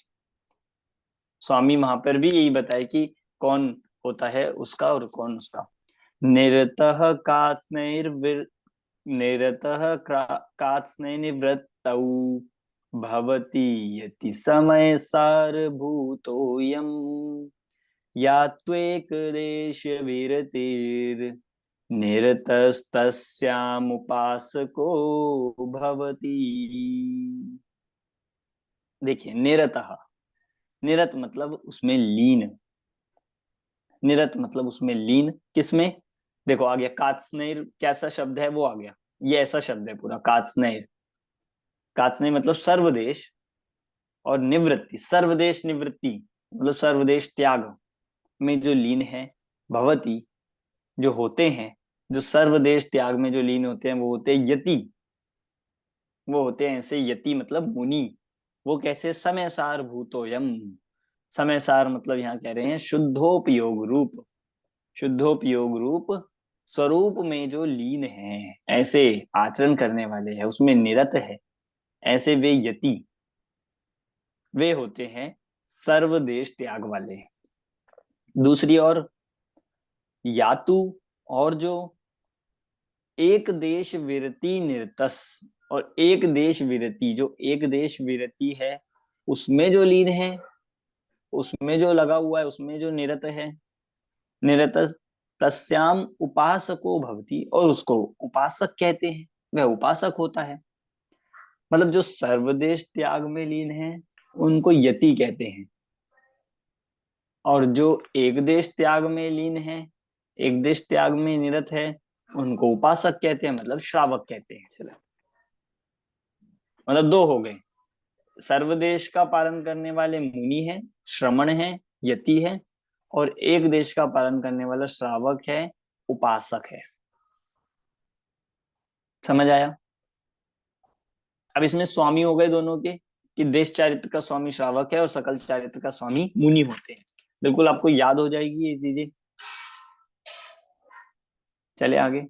स्वामी वहां पर भी यही बताए कि कौन होता है उसका और कौन उसका। निरतः कात्स्नैर्विर निरतः कात्स्नैर्निवृत्तौ भवति यति समय सारभूतोऽयम् या त्वेकदेश विरतिर् निरतस्तस्यामुपासको भवति। देखिए निरतः, निरत मतलब उसमें लीन, निरत मतलब उसमें लीन। किसमें? देखो आ गया कात्स्नैर, कैसा शब्द है वो आ गया, ये ऐसा शब्द है पूरा कात्स्नैर। कात्स्नैर मतलब सर्वदेश, और निवृत्ति, सर्वदेश निवृत्ति मतलब सर्वदेश त्याग में जो लीन है। भवति जो होते हैं, जो सर्वदेश त्याग में जो लीन होते हैं वो होते हैं यति, वो होते हैं ऐसे यति मतलब मुनि। वो कैसे? समय सार भूतोयम, समय सार मतलब यहाँ कह रहे हैं शुद्धोपयोग रूप, शुद्धोपयोग रूप स्वरूप में जो लीन है, ऐसे आचरण करने वाले हैं, उसमें निरत है, ऐसे वे यति, वे होते हैं सर्वदेश त्याग वाले। दूसरी ओर यातु, और जो एक देश विरति निरतस, और एक देश विरति, जो एक देश विरति है उसमें जो लीन है, उसमें जो लगा हुआ है, उसमें जो निरत है, निरत तस्याम उपासको भवति, और उसको उपासक कहते हैं, वह उपासक होता है। मतलब जो सर्वदेश त्याग में लीन है उनको यति कहते हैं, और जो एक देश त्याग में लीन है, एक देश त्याग में निरत है, उनको उपासक कहते हैं, मतलब श्रावक कहते हैं। मतलब दो हो गए, सर्वदेश का पालन करने वाले मुनि है, श्रमण है, यति है, और एक देश का पालन करने वाला श्रावक है, उपासक है। समझ आया? अब इसमें स्वामी हो गए दोनों के, कि देश चारित्र का स्वामी श्रावक है और सकल चारित्र का स्वामी मुनि होते हैं। बिल्कुल आपको याद हो जाएगी ये चीजें। चले आगे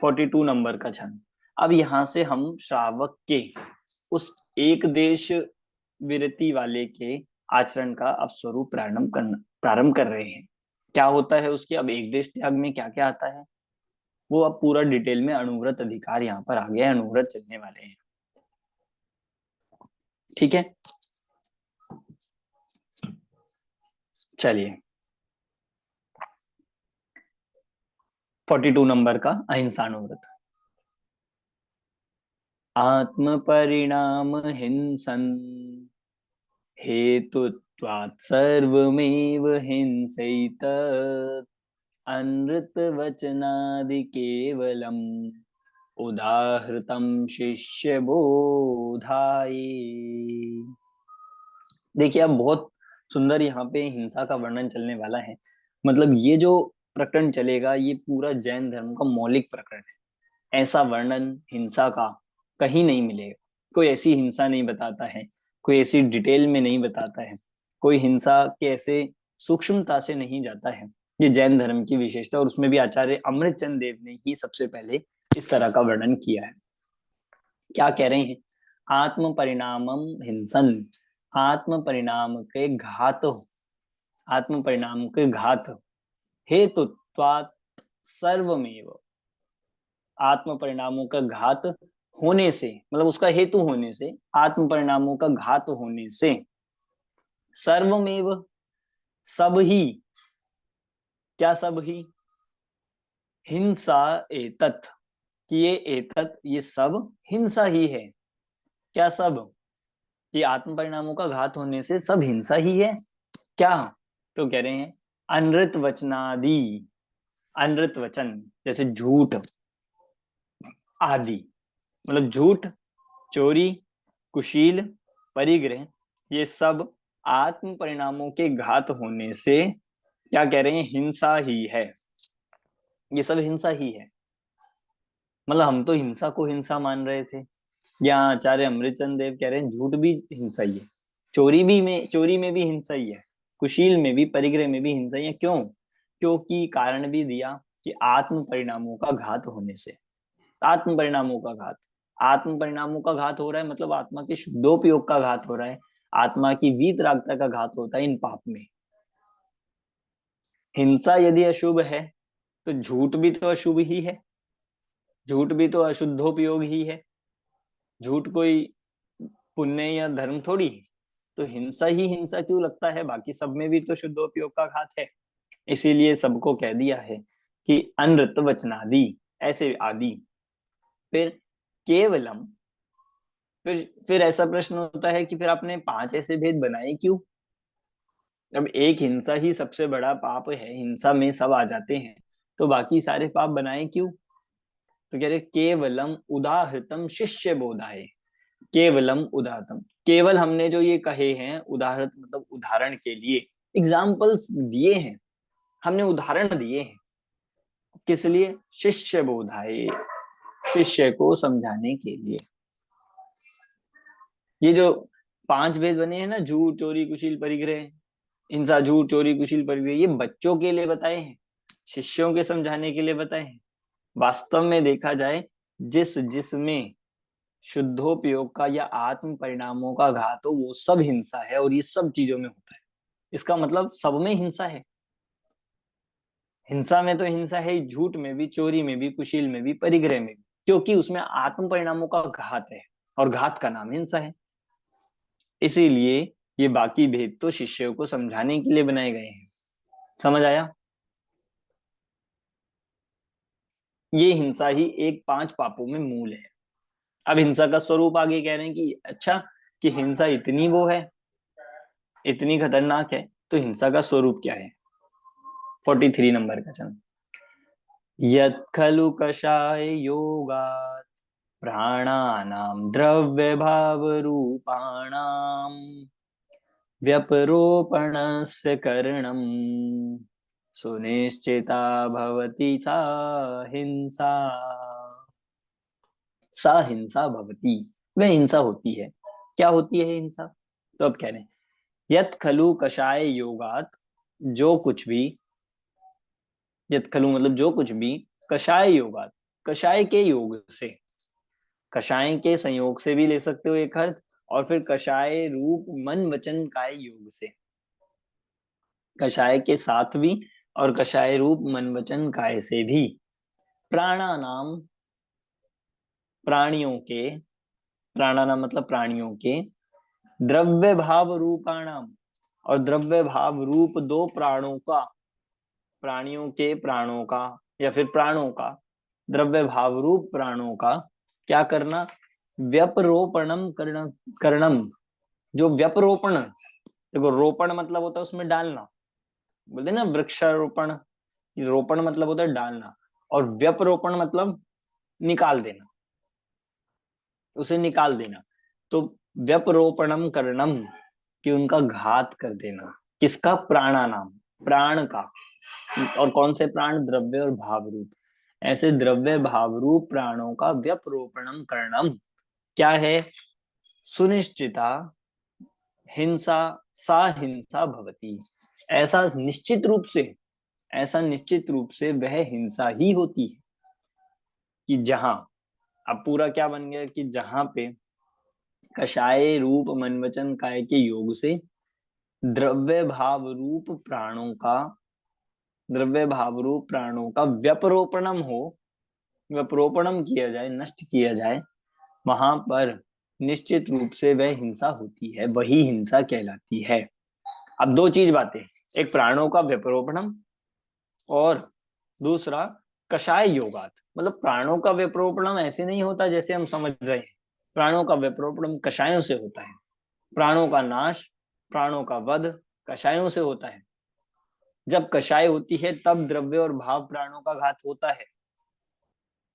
42 नंबर का छंद। अब यहां से हम श्रावक के उस एक देश विरति वाले के आचरण का अब स्वरूप प्रारंभ कर रहे हैं। क्या होता है उसके? अब एक देश त्याग में क्या क्या आता है वो अब पूरा डिटेल में अणुव्रत अधिकार यहाँ पर आ गया है, अणुव्रत चलने वाले हैं। ठीक है, चलिए 42 नंबर का अहिंसानुव्रत। आत्म परिणाम हिंसन हेतुत्वात् सर्वमेव हिंसैत अनृत वचनादि केवलम उदाहृतम शिष्य बोधाय। देखिए अब बहुत सुंदर यहाँ पे हिंसा का वर्णन चलने वाला है। मतलब ये जो प्रकरण चलेगा ये पूरा जैन धर्म का मौलिक प्रकरण है। ऐसा वर्णन हिंसा का कहीं नहीं मिलेगा। कोई ऐसी हिंसा नहीं बताता है, कोई ऐसी डिटेल में नहीं बताता है, कोई हिंसा के ऐसे सूक्ष्मता से नहीं जाता है। ये जैन धर्म की विशेषता, और उसमें भी आचार्य अमृतचंद देव ने ही सबसे पहले इस तरह का वर्णन किया है। क्या कह रहे हैं? आत्म परिणामम हिंसन, आत्म परिणाम के घात, आत्म परिणाम के घात हेतुत्वात् सर्वमेव, आत्म परिणामों का घात होने से, मतलब उसका हेतु होने से, आत्म परिणामों का घात होने से, सर्वमेव सब ही, क्या सब ही? हिंसा एतत्, कि ये एतत्, ये सब हिंसा ही है। क्या सब? कि आत्म परिणामों का घात होने से सब हिंसा ही है क्या? तो कह रहे हैं अनृत वचनादि, अनृत वचन जैसे झूठ आदि, मतलब झूठ, चोरी, कुशील, परिग्रह, ये सब आत्म परिणामों के घात होने से क्या कह रहे हैं? हिंसा ही है। ये सब हिंसा ही है। मतलब हम तो हिंसा को हिंसा मान रहे थे, या आचार्य अमृतचंद देव कह रहे हैं झूठ भी हिंसा ही है, चोरी में भी हिंसा ही है, कुशील में भी, परिग्रह में भी हिंसा ही है। क्यों? क्योंकि कारण भी दिया कि आत्म परिणामों का घात होने से। आत्म परिणामों का घात, आत्म परिणामों का घात हो रहा है, मतलब आत्मा के शुद्धोपयोग का घात हो रहा है, आत्मा की वीतरागता का घात होता है इन पाप में। हिंसा यदि अशुभ है तो झूठ भी तो अशुभ ही है, झूठ भी तो अशुद्धोपयोग ही है, झूठ कोई पुण्य या धर्म थोड़ी है। तो हिंसा ही हिंसा क्यों लगता है? बाकी सब में भी तो शुद्धोपयोग का घात है। इसीलिए सबको कह दिया है कि अनृत वचनादि, ऐसे आदि। फिर केवलम, फिर ऐसा प्रश्न होता है कि फिर आपने 5 ऐसे भेद बनाए क्यों? अब एक हिंसा ही सबसे बड़ा पाप है, हिंसा में सब आ जाते हैं, तो बाकी सारे पाप बनाए क्यों? तो कह रहे केवलम उदाहृतम शिष्य बोधाय। केवलम उदाहृतम, केवल हमने जो ये कहे हैं, उदाहृत मतलब उदाहरण के लिए, एग्जाम्पल्स दिए हैं, हमने उदाहरण दिए हैं। किस लिए? शिष्य बोधाय, शिष्य को समझाने के लिए। ये जो 5 भेद बने हैं ना, झूठ, चोरी, कुशील, परिग्रह, हिंसा, झूठ, चोरी, कुशील, परिग्रह, ये बच्चों के लिए बताए हैं, शिष्यों के समझाने के लिए बताए हैं। वास्तव में देखा जाए, जिसमें शुद्धोपयोग का या आत्म परिणामों का घात हो, वो सब हिंसा है, और ये सब चीजों में होता है। इसका मतलब सब में हिंसा है। हिंसा में तो हिंसा है, झूठ में भी, चोरी में भी, कुशील में भी, परिग्रह में भी, क्योंकि उसमें आत्म परिणामों का घात है, और घात का नाम हिंसा है। इसीलिए ये बाकी भेद तो शिष्यों को समझाने के लिए बनाए गए हैं। समझ आया? ये हिंसा ही एक 5 पापों में मूल है। अब हिंसा का स्वरूप आगे कह रहे हैं कि अच्छा, कि हिंसा इतनी वो है, इतनी खतरनाक है, तो हिंसा का स्वरूप क्या है? 43 नंबर का चलन। यत् खलु कषाय योगात् प्राणानां द्रव्य भाव रूपाणां व्यपरोपणस्य करणं सुनिश्चिता भवति सा हिंसा। सा हिंसा भवति, वह हिंसा होती है। क्या होती है हिंसा? तो अब कह रहे हैं यत् खलु कषाय योगात, जो कुछ भी, यत् खलु मतलब जो कुछ भी, कषाय योगात, कषाय के योग से, कषाय के संयोग से भी ले सकते हो एक अर्थ, और फिर कषाय रूप मन वचन काय योग से, कषाय के साथ भी और कषाय रूप मन वचन काय से भी, प्राणानाम, प्राणियों के, प्राणानाम मतलब प्राणियों के, द्रव्य भाव रूपाणाम, और द्रव्य भाव रूप 2 प्राणों का, प्राणियों के प्राणों का, या फिर प्राणों का, द्रव्य भाव रूप प्राणों का क्या करना? व्यपरोपणम करणम, जो व्यपरोपण, देखो रोपण मतलब होता है उसमें डालना, बोलते ना वृक्षारोपण, रोपण मतलब होता है डालना, और व्यपरोपण मतलब निकाल देना, उसे निकाल देना। तो व्यपरोपणम करणम, कि उनका घात कर देना। किसका? प्राणानाम, प्राण का। और कौन से प्राण? द्रव्य और भाव रूप। ऐसे द्रव्य भाव रूप प्राणों का व्यपरोपणम करणम क्या है? सुनिश्चिता हिंसा, सा हिंसा भवती, ऐसा निश्चित रूप से, ऐसा निश्चित रूप से वह हिंसा ही होती है। कि जहां, अब पूरा क्या बन गया कि जहां पे कषाय रूप मन वचन काय के योग से द्रव्य भाव रूप प्राणों का, द्रव्य भाव रूप प्राणों का व्यपरोपणम हो, व्यपरोपणम किया जाए, नष्ट किया जाए, वहां पर निश्चित रूप से वह हिंसा होती है, वही हिंसा कहलाती है। अब 2 चीज बातें, एक प्राणों का व्यपरोपणम, और दूसरा कषाय योगात, मतलब प्राणों का विप्रोपणम ऐसे नहीं होता जैसे हम समझ रहे हैं। प्राणों का विप्रोपणम कषायों से होता है। प्राणों का नाश, प्राणों का वध कषायों से होता है। जब कषाय होती है तब द्रव्य और भाव प्राणों का घात होता है,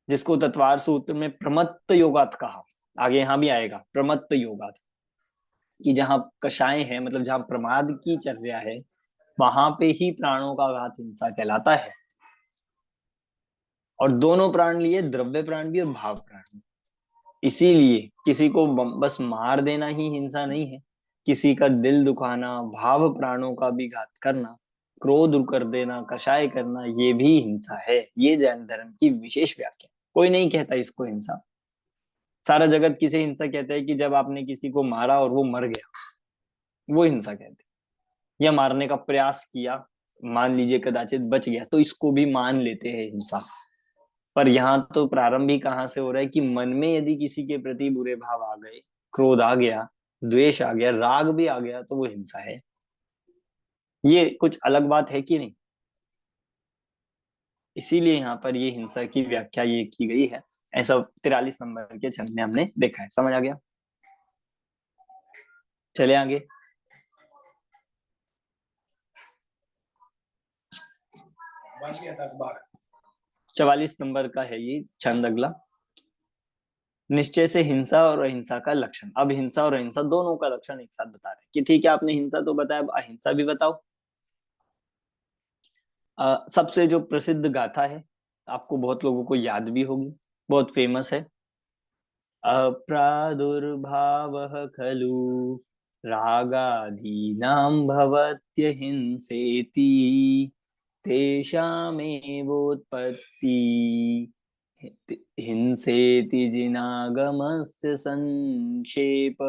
जिसको तत्वार सूत्र में प्रमत्त योगात कहा। आगे यहां भी आएगा प्रमत्त योगात, कि जहां कषाय है मतलब जहां प्रमाद की चर्या है वहां पे ही प्राणों का घात हिंसा कहलाता है। और दोनों प्राण लिए, द्रव्य प्राण भी और भाव प्राण भी। इसीलिए किसी को बस मार देना ही हिंसा नहीं है, किसी का दिल दुखाना, भाव प्राणों का भी घात करना, क्रोध कर देना, कषाय करना, ये भी हिंसा है। ये जैन धर्म की विशेष व्याख्या। कोई नहीं कहता इसको हिंसा। सारा जगत किसे हिंसा कहता है कि जब आपने किसी को मारा और वो मर गया, वो हिंसा कहते हैं। या मारने का प्रयास किया, मान लीजिए कदाचित बच गया, तो इसको भी मान लेते हैं हिंसा। पर यहाँ तो प्रारंभ ही कहाँ से हो रहा है कि मन में यदि किसी के प्रति बुरे भाव आ गए, क्रोध आ गया, द्वेष आ गया, राग भी आ गया, तो वो हिंसा है। ये कुछ अलग बात है कि नहीं? इसीलिए यहाँ पर ये हिंसा की व्याख्या ये की गई है। ऐसा 43 नंबर के छंद में हमने देखा है। समझ आ गया? चले आगे। अखबार 44 नंबर का है ये छंद अगला। निश्चय से हिंसा और अहिंसा का लक्षण। अब हिंसा और अहिंसा दोनों का लक्षण एक साथ बता रहे हैं कि ठीक है आपने हिंसा तो बताया, अब अहिंसा भी बताओ। सबसे जो प्रसिद्ध गाथा है, आपको बहुत लोगों को याद भी होगी, बहुत फेमस है। अप्रादुर्भावः खलु रागादीनां भवत्यहिंसेति तेषामेवोत्पत्ति हिंसेति जिनागमस्य संक्षेप।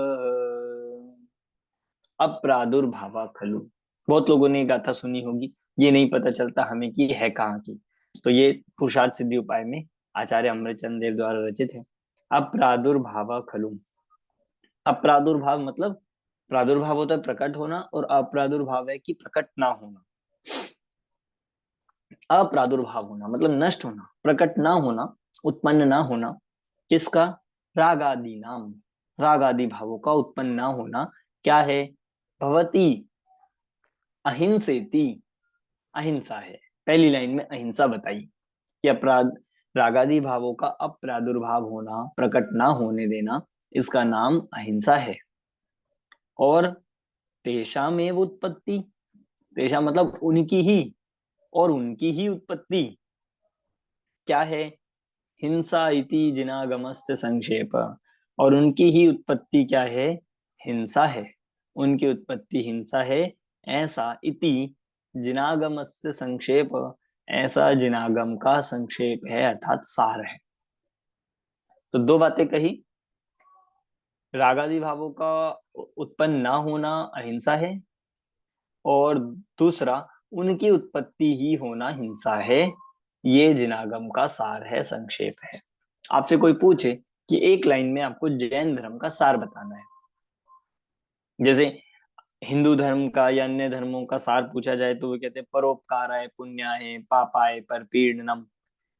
अप्रादुर्भाव खलु, बहुत लोगों ने गाथा सुनी होगी, ये नहीं पता चलता हमें कि है कहाँ की। तो ये पुरुषार्थ सिद्धि उपाय में आचार्य अमृतचंद देव द्वारा रचित है। अप्रादुर्भाव खलु। अप्रादुर्भाव मतलब प्रादुर्भाव होता है प्रकट होना, और अप्रादुर्भाव है कि प्रकट ना होना। अप्रादुर्भाव होना मतलब नष्ट होना, प्रकट ना होना, उत्पन्न ना होना। किसका? राग आदि नाम, राग आदि भावों का उत्पन्न ना होना क्या है? भवती अहिंसेति, अहिंसा है। पहली लाइन में अहिंसा बताई कि अपराध रागादि भावों का अप्रादुर्भाव होना, प्रकट ना होने देना, इसका नाम अहिंसा है। और तेषामेव उत्पत्ति, तेषा मतलब उनकी ही, और उनकी ही उत्पत्ति क्या है? हिंसा इति जिनागमस्य संक्षेप। और उनकी ही उत्पत्ति क्या है? हिंसा है। उनकी उत्पत्ति हिंसा है, ऐसा इति जिनागमस्य संक्षेप, ऐसा जिनागम का संक्षेप है, अर्थात सार है। तो दो बातें कही, रागादि भावों का उत्पन्न ना होना अहिंसा है, और दूसरा उनकी उत्पत्ति ही होना हिंसा है। ये जिनागम का सार है, संक्षेप है। आपसे कोई पूछे कि एक लाइन में आपको जैन धर्म का सार बताना है, जैसे हिंदू धर्म का या अन्य धर्मों का सार पूछा जाए तो वो कहते हैं परोपकाराय पुण्याय पापाय परपीडनम,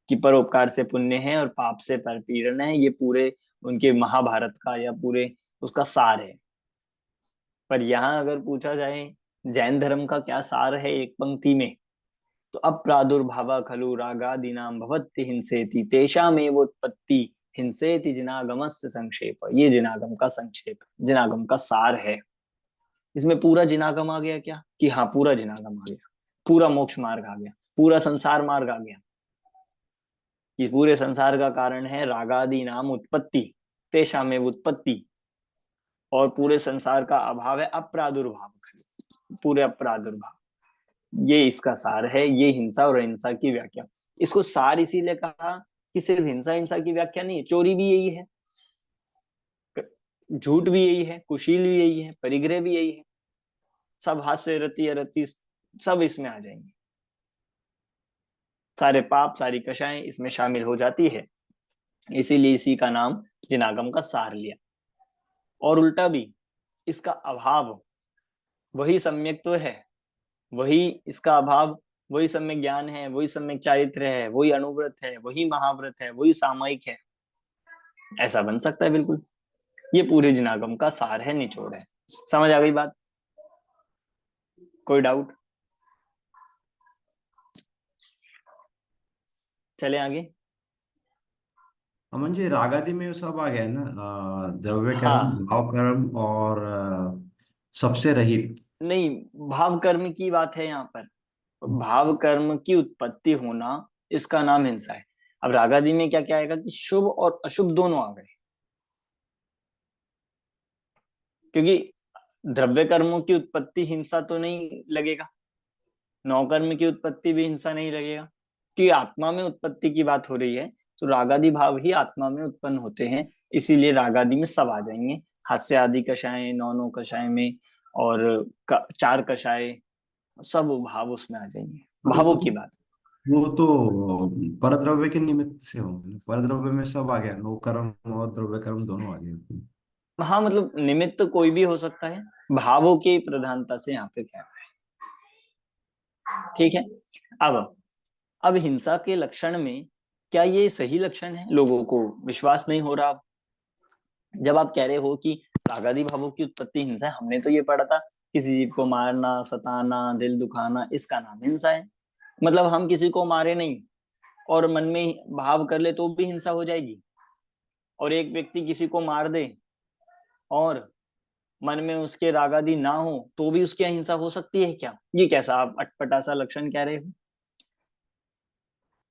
कि परोपकार से पुण्य है और पाप से परपीड़न है। ये पूरे उनके महाभारत का या पूरे उसका सार है। पर यहाँ अगर पूछा जाए जैन धर्म का क्या सार है एक पंक्ति में, तो अप्रादुर्भाव खलु रागादीनां भवत्ति हिंसेति तेषामेव उत्पत्ति हिंसेति जिनागमस्य संक्षेप। ये जिनागम का संक्षेप, जिनागम का सार है। इसमें पूरा जिनागम आ गया क्या? कि हाँ पूरा जिनागम आ गया, पूरा मोक्ष मार्ग आ गया, पूरा संसार मार्ग आ गया। कि पूरे संसार का कारण है रागादि नाम उत्पत्ति, तेषामेव उत्पत्ति, और पूरे संसार का अभाव है अप्रादुर्भाव, पूरे अप्रादुर्भाव। ये इसका सार है। ये हिंसा और अहिंसा की व्याख्या। इसको सार इसीलिए कहा कि सिर्फ हिंसा हिंसा की व्याख्या नहीं है, चोरी भी यही है, झूठ भी यही है, कुशील भी यही है, परिग्रह भी यही है, सब हास्य रति अरति सब इसमें आ जाएंगे। सारे पाप सारी कषाएं इसमें शामिल हो जाती है। इसीलिए इसी का नाम जिनागम का सार लिया। और उल्टा भी इसका अभाव वही सम्यक तो है, वही इसका अभाव वही सम्यक ज्ञान है, वही सम्यक चारित्र है, वही अनुव्रत है, वही महाव्रत है, वही सामयिक है। ऐसा बन सकता है बिल्कुल। ये पूरे जिनागम का सार है, निचोड़ है। समझ आ गई बात? कोई डाउट? चले आगे। म्हणजे रागादि में सब आ गया ना, द्रव्य कर्म, हाँ, भाव कर्म और सबसे रहित। नहीं, भाव कर्म की बात है यहाँ पर। भाव कर्म की उत्पत्ति होना, इसका नाम हिंसा है। अब रागादि में क्या क्या आएगा कि शुभ और अशुभ दोनों आ गए, क्योंकि द्रव्य कर्मों की उत्पत्ति हिंसा तो नहीं लगेगा, नौकर्म की उत्पत्ति भी हिंसा नहीं लगेगा, कि आत्मा में उत्पत्ति की बात हो रही है। तो रागादि भाव ही आत्मा में उत्पन्न होते हैं, इसीलिए रागादि में सब आ जाएंगे। हास्य आदि कषाय, नौ कषाय में, और चार कषाय, सब भाव उसमें आ जाएंगे, भावों की बात। वो तो परद्रव्य के निमित्त से होंगे, परद्रव्य में सब आ गया, नो कर्म और द्रव्य कर्म दोनों आ गए। हाँ, मतलब निमित्त कोई भी हो सकता है, भावों की प्रधानता से यहाँ पे क्या है। ठीक है। अब हिंसा के लक्षण में क्या ये सही लक्षण है? लोगों को विश्वास नहीं हो रहा। जब आप कह रहे हो कि रागादि भावों की उत्पत्ति हिंसा है, हमने तो ये पढ़ा था किसी जीव को मारना, सताना, दिल दुखाना, इसका नाम हिंसा है। मतलब हम किसी को मारे नहीं और मन में भाव कर ले तो भी हिंसा हो जाएगी, और एक व्यक्ति किसी को मार दे और मन में उसके रागादि ना हो तो भी उसकी अहिंसा हो सकती है क्या? ये कैसा आप अटपटा सा लक्षण कह रहे हो?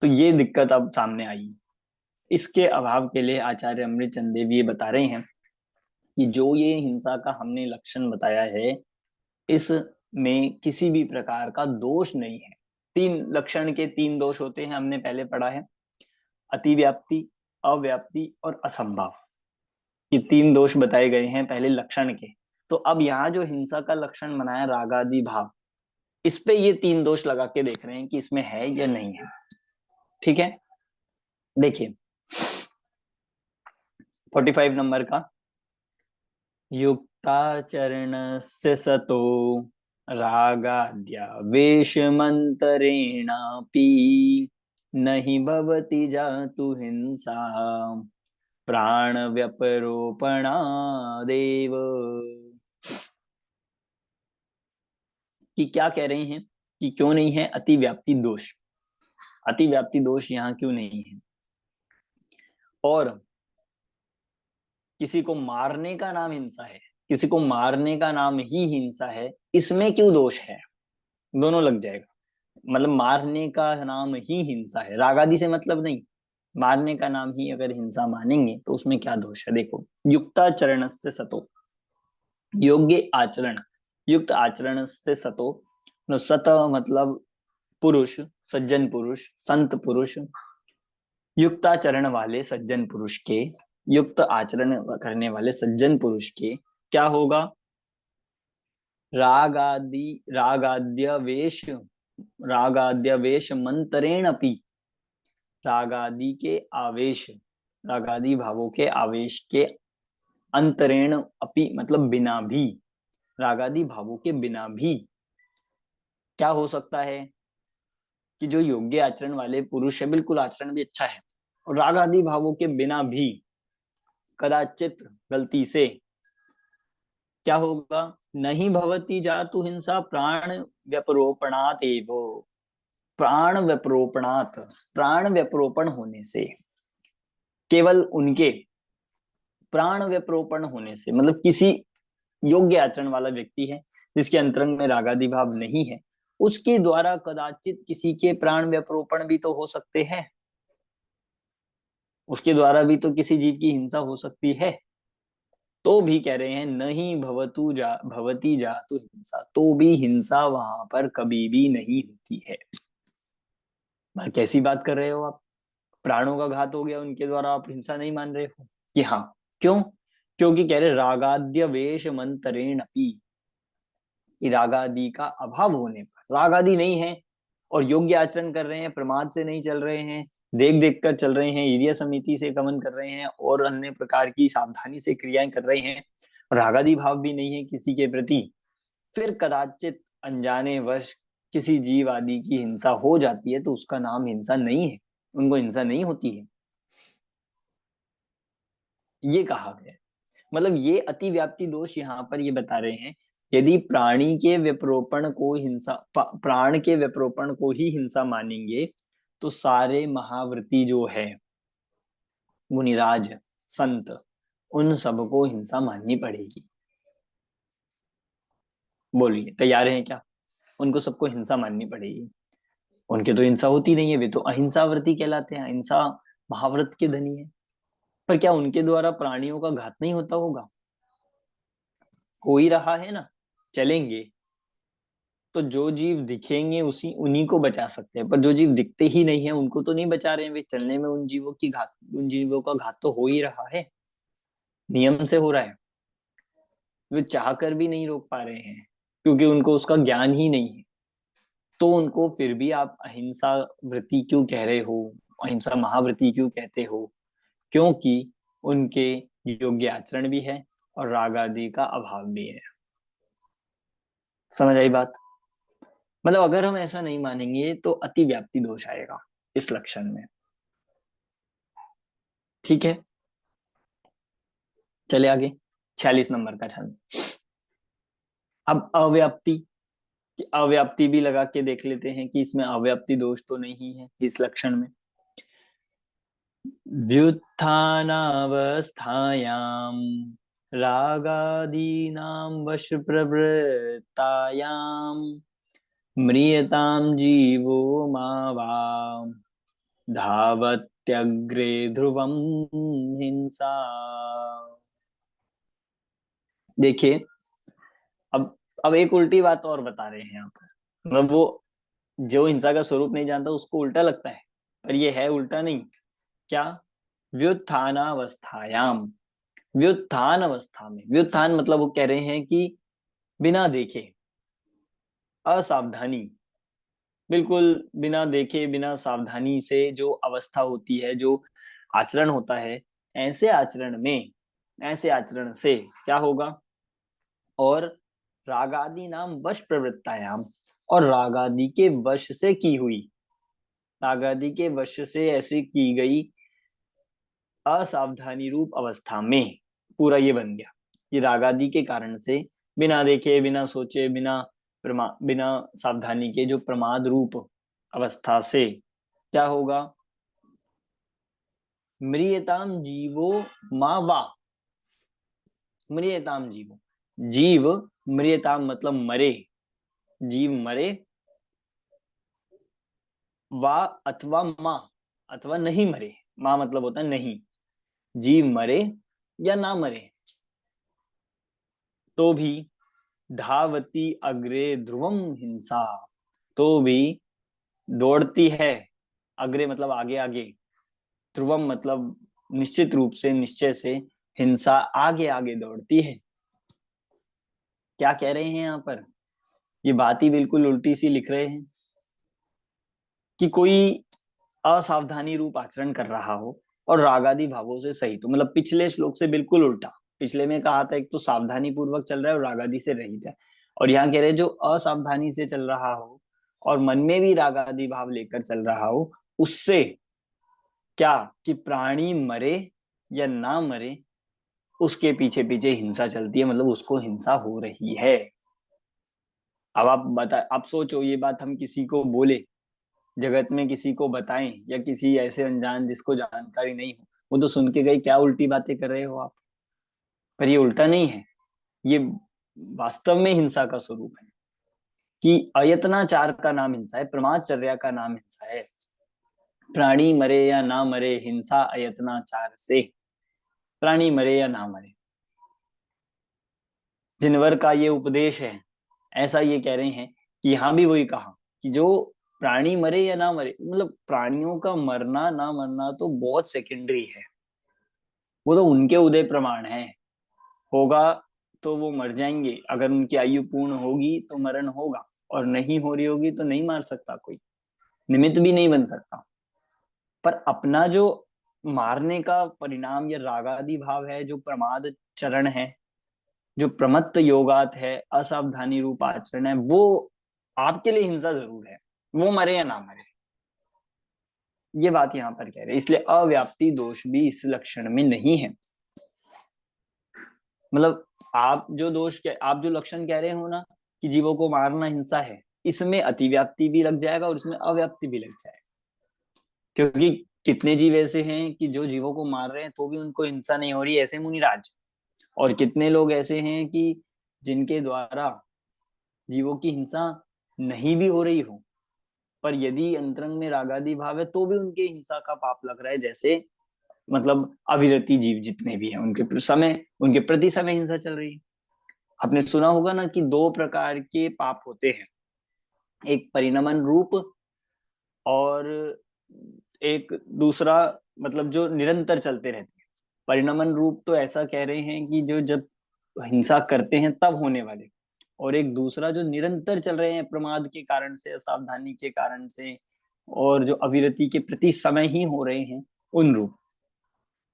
तो ये दिक्कत अब सामने आई। इसके अभाव के लिए आचार्य अमृतचंद देव ये बता रहे हैं कि जो ये हिंसा का हमने लक्षण बताया है, इसमें किसी भी प्रकार का दोष नहीं है। तीन लक्षण के तीन दोष होते हैं, हमने पहले पढ़ा है, अतिव्याप्ति, अव्याप्ति और असंभव। ये तीन दोष बताए गए हैं पहले लक्षण के। तो अब यहाँ जो हिंसा का लक्षण बनाया रागादि भाव, इस पे ये तीन दोष लगा के देख रहे हैं कि इसमें है या नहीं है। ठीक है, देखिए 45 नंबर का, युक्ताचरणस्य सतो रागाद्यावेशमन्तरेणापि नहि भवति जातु हिंसा प्राणव्यपरोपणादेव। कि क्या कह रहे हैं कि क्यों नहीं है अतिव्याप्ति दोष? अतिव्याप्ति दोष यहाँ क्यों नहीं है? और किसी को मारने का नाम हिंसा है, किसी को मारने का नाम ही हिंसा है, इसमें क्यों दोष है? दोनों लग जाएगा। मतलब मारने का नाम ही हिंसा है, रागादि से मतलब नहीं, मारने का नाम ही अगर हिंसा मानेंगे तो उसमें क्या दोष है? देखो, युक्ताचरण से सतो, योग्य आचरण, युक्त आचरण से सतो, सत मतलब पुरुष, सज्जन पुरुष, संत पुरुष, युक्ताचरण वाले सज्जन पुरुष के, युक्त आचरण करने वाले सज्जन पुरुष के क्या होगा? रागाद्यवेश मंतरेण अपि, रागादि के आवेश, रागादि भावों के आवेश के, अंतरेण अपि मतलब बिना भी, रागादि भावों के बिना भी क्या हो सकता है कि जो योग्य आचरण वाले पुरुष है, बिल्कुल आचरण भी अच्छा है, और रागादि भावों के बिना भी कदाचित गलती से क्या होगा? नहीं भवति जातु हिंसा प्राण व्यपरोपणात एव, प्राण व्यपरोपणात, प्राण व्यपरोपण होने से, केवल उनके प्राण व्यपरोपण होने से, मतलब किसी योग्य आचरण वाला व्यक्ति है जिसके अंतरंग में रागादि भाव नहीं है, उसके द्वारा कदाचित किसी के प्राण व्यपरोपण भी तो हो सकते हैं, उसके द्वारा भी तो किसी जीव की हिंसा हो सकती है। तो भी कह रहे हैं नहीं भवती जातु हिंसा, तो भी हिंसा वहां पर कभी भी नहीं होती है। भाई कैसी बात कर रहे हो आप? प्राणों का घात हो गया उनके द्वारा, आप हिंसा नहीं मान रहे हो? कि हाँ, क्यों? क्योंकि कह रहे रागाद्य वेश मंतरेण अपि, रागादि का अभाव होने पर, रागादि नहीं है और योग्य आचरण कर रहे हैं, प्रमाद से नहीं चल रहे हैं, देख देख कर चल रहे हैं, ईर्य समिति से गमन कर रहे हैं और अन्य प्रकार की सावधानी से क्रियाएं कर रहे हैं, रागादि भाव भी नहीं है किसी के प्रति, फिर कदाचित अनजाने वश किसी जीव आदि की हिंसा हो जाती है तो उसका नाम हिंसा नहीं है, उनको हिंसा नहीं होती है, ये कहा गया है। मतलब ये अतिव्याप्ति दोष यहाँ पर ये बता रहे हैं, यदि प्राणी के व्यपरोपण को हिंसा, प्राण के व्यपरोपण को ही हिंसा मानेंगे तो सारे महाव्रती जो है, मुनिराज, संत, उन सबको हिंसा माननी पड़ेगी। बोलिए तैयार हैं क्या? उनको सबको हिंसा माननी पड़ेगी। उनके तो हिंसा होती नहीं है, वे तो अहिंसाव्रती कहलाते हैं, अहिंसा महाव्रत के धनी है। पर क्या उनके द्वारा प्राणियों का घात नहीं होता होगा? हो ही रहा है ना। चलेंगे तो जो जीव दिखेंगे उसी उन्हीं को बचा सकते हैं, पर जो जीव दिखते ही नहीं है उनको तो नहीं बचा रहे हैं। वे चलने में उन जीवों का घात तो हो ही रहा है, नियम से हो रहा है। वे चाह कर भी नहीं रोक पा रहे हैं क्योंकि उनको उसका ज्ञान ही नहीं है। तो उनको फिर भी आप अहिंसा व्रती क्यों कह रहे हो, अहिंसा महाव्रती क्यों कहते हो? क्योंकि उनके योग्य आचरण भी है और राग आदि का अभाव भी है। समझ आई बात? मतलब अगर हम ऐसा नहीं मानेंगे तो अति व्याप्ति दोष आएगा इस लक्षण में। ठीक है, चले आगे। 46 नंबर का छंद। अब अव्याप्ति, अव्याप्ति भी लगा के देख लेते हैं कि इसमें अव्याप्ति दोष तो नहीं है इस लक्षण में। व्युत्थानावस्थायाम रागादीनां वश प्रवृत्तायाम म्रियताम जीवो मावा धावत्यग्रे ध्रुवम हिंसा। देखिए, अब एक उल्टी बात और बता रहे हैं यहाँ पर। मतलब वो जो हिंसा का स्वरूप नहीं जानता उसको उल्टा लगता है, पर ये है उल्टा नहीं। क्या? व्युत्थानावस्थायाम, व्युत्थान अवस्था में, व्युत्थान मतलब वो कह रहे हैं कि बिना देखे, असावधानी, बिल्कुल बिना देखे बिना सावधानी से जो अवस्था होती है, जो आचरण होता है, ऐसे आचरण में, ऐसे आचरण से क्या होगा? और रागादि नाम वश प्रवृत्तायाम, और रागादि के वश से की हुई, रागादि के वश से ऐसी की गई असावधानी रूप अवस्था में, पूरा ये बन गया कि रागादि के कारण से बिना देखे बिना सोचे बिना सावधानी के जो प्रमाद रूप अवस्था से क्या होगा? म्रियताम जीवो मा वा, म्रियताम जीवो, जीव, म्रियताम मतलब मरे, जीव मरे, वा अथवा माँ, अथवा नहीं मरे, माँ मतलब होता है नहीं, जीव मरे या ना मरे तो भी धावती अग्रे ध्रुवम हिंसा, तो भी दौड़ती है, अग्रे मतलब आगे आगे, ध्रुवम मतलब निश्चित रूप से, निश्चय से, हिंसा आगे आगे दौड़ती है। क्या कह रहे हैं यहाँ पर? ये बात ही बिल्कुल उल्टी सी लिख रहे हैं कि कोई असावधानी रूप आचरण कर रहा हो और रागादि भावों से सहित, तो मतलब पिछले श्लोक से बिल्कुल उल्टा। पिछले में कहा था एक तो सावधानी पूर्वक चल रहा है और रागादि से रहित है, और यहाँ कह रहे हैं जो असावधानी से चल रहा हो और मन में भी रागादि भाव लेकर चल रहा हो, उससे क्या कि प्राणी मरे या ना मरे उसके पीछे पीछे हिंसा चलती है, मतलब उसको हिंसा हो रही है। अब आप सोचो, ये बात हम किसी को बोले, जगत में किसी को बताएं, या किसी ऐसे अनजान जिसको जानकारी नहीं हो, वो तो सुन के गई क्या उल्टी बातें कर रहे हो आप। पर ये उल्टा नहीं है, ये वास्तव में हिंसा का स्वरूप है कि अयत्नाचार का नाम हिंसा है, प्रमादचर्या का नाम हिंसा है। प्राणी मरे या ना मरे, हिंसा अयत्नाचार से, प्राणी मरे या ना मरे। जिनवर का ये उपदेश है, ऐसा ये कह रहे हैं कि यहाँ भी वही कहा कि जो प्राणी मरे या ना मरे, मतलब प्राणियों का मरना ना मरना तो बहुत सेकेंडरी है, वो तो उनके उदय प्रमाण है। होगा तो वो मर जाएंगे, अगर उनकी आयु पूर्ण होगी तो मरण होगा, और नहीं हो रही होगी तो नहीं मार सकता कोई, निमित्त भी नहीं बन सकता। पर अपना जो मारने का परिणाम या रागादि भाव है, जो प्रमाद चरण है, जो प्रमत्त योगात है, असावधानी रूप आचरण है, वो आपके लिए हिंसा जरूर है, वो मरे या ना मरे, ये बात यहाँ पर कह रहे हैं। इसलिए अव्याप्ति दोष भी इस लक्षण में नहीं है। मतलब आप जो लक्षण कह रहे हो ना कि जीवों को मारना हिंसा है, इसमें अतिव्याप्ति भी लग जाएगा और इसमें अव्याप्ति भी लग जाएगा। क्योंकि कितने जीव ऐसे हैं कि जो जीवों को मार रहे हैं तो भी उनको हिंसा नहीं हो रही, ऐसे मुनिराज। और कितने लोग ऐसे हैं कि जिनके द्वारा जीवों की हिंसा नहीं भी हो रही हो, पर यदि अंतरंग में रागादि भाव है तो भी उनके हिंसा का पाप लग रहा है। जैसे मतलब अविरति जीव जितने भी हैं उनके प्रति समय हिंसा चल रही है। आपने सुना होगा ना कि दो प्रकार के पाप होते हैं, एक परिणमन रूप और एक दूसरा मतलब जो निरंतर चलते रहते हैं। परिणमन रूप तो ऐसा कह रहे हैं कि जो जब हिंसा करते हैं तब होने वाले, और एक दूसरा जो निरंतर चल रहे हैं प्रमाद के कारण से, असावधानी के कारण से, और जो अविरति के प्रति समय ही हो रहे हैं उन रूप।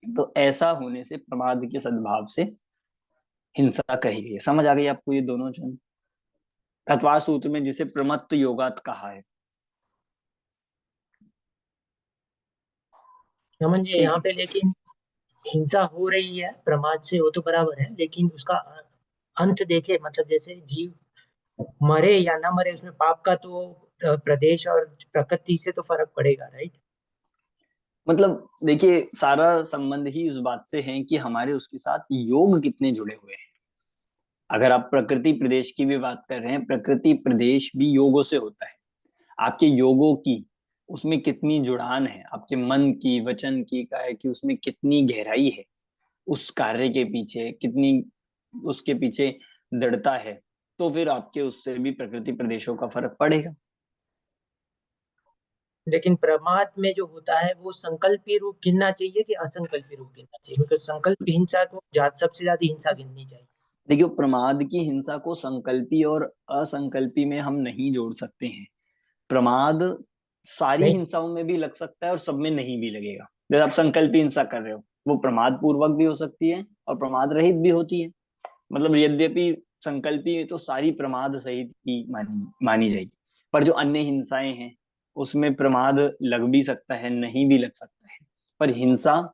तो ऐसा होने से प्रमाद के सद्भाव से हिंसा कही गई है। समझ आ गई आपको ये दोनों जन? कत्वार सूत्र में जिसे प्रमत्त योगात कहा है। समझिए यहाँ पे, लेकिन हिंसा हो रही है प्रमाद से, वो तो बराबर है, लेकिन उसका अंत देखे, मतलब जैसे जीव मरे या ना मरे, उसमें पाप का तो प्रदेश और प्रकृति से तो फर्क पड़ेगा, राइट? मतलब देखिए, सारा संबंध ही उस बात से है कि हमारे उसके साथ योग कितने जुड़े हुए हैं। अगर आप प्रकृति प्रदेश की भी बात कर रहे हैं, प्रकृति प्रदेश भी योगों से होता है। आपके योगों की उसमें कितनी जुड़ान है, आपके मन की, वचन की, काय की, उसमें कितनी गहराई है, उस कार्य के पीछे कितनी उसके पीछे दृढ़ता है, तो फिर आपके उससे भी प्रकृति प्रदेशों का फर्क पड़ेगा। लेकिन प्रमाद में जो होता है वो संकल्पी रूप गिनना चाहिए कि असंकल्पी रूप गिनना चाहिए? क्योंकि संकल्प हिंसा को सबसे ज्यादा हिंसा गिननी चाहिए। देखिए, प्रमाद की हिंसा को संकल्पी और असंकल्पी में हम नहीं जोड़ सकते हैं। प्रमाद सारी नहीं, हिंसाओं में भी लग सकता है और सब में नहीं भी लगेगा। जैसे आप संकल्पी हिंसा कर रहे हो, वो प्रमाद पूर्वक भी हो सकती है और प्रमाद रहित भी होती है। मतलब यद्यपि संकल्पी तो सारी प्रमाद सहित ही मानी जाएगी, पर जो अन्य हिंसाएं हैं उसमें प्रमाद लग भी सकता है, नहीं भी लग सकता है। पर हिंसा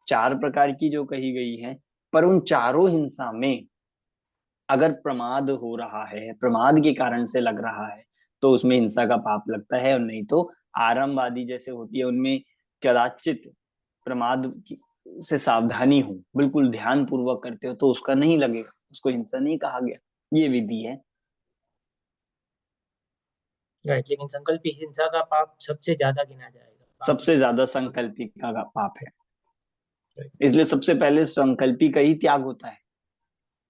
चार प्रकार की जो कही गई है, पर उन चारों हिंसा में अगर प्रमाद हो रहा है, प्रमाद के कारण से लग रहा है, तो उसमें हिंसा का पाप लगता है। और नहीं तो आरंभ आदि जैसे होती है उनमें कदाचित प्रमाद से सावधानी हो, बिल्कुल ध्यान पूर्वक करते हो, तो उसका नहीं लगेगा, उसको हिंसा नहीं कहा गया। ये विधि है। राइट, लेकिन संकल्पी हिंसा का पाप सबसे ज्यादा गिना जाएगा सबसे बाकी ज्यादा सब। संकल्पी का पाप है, Right. इसलिए सबसे पहले संकल्पी का ही त्याग होता है।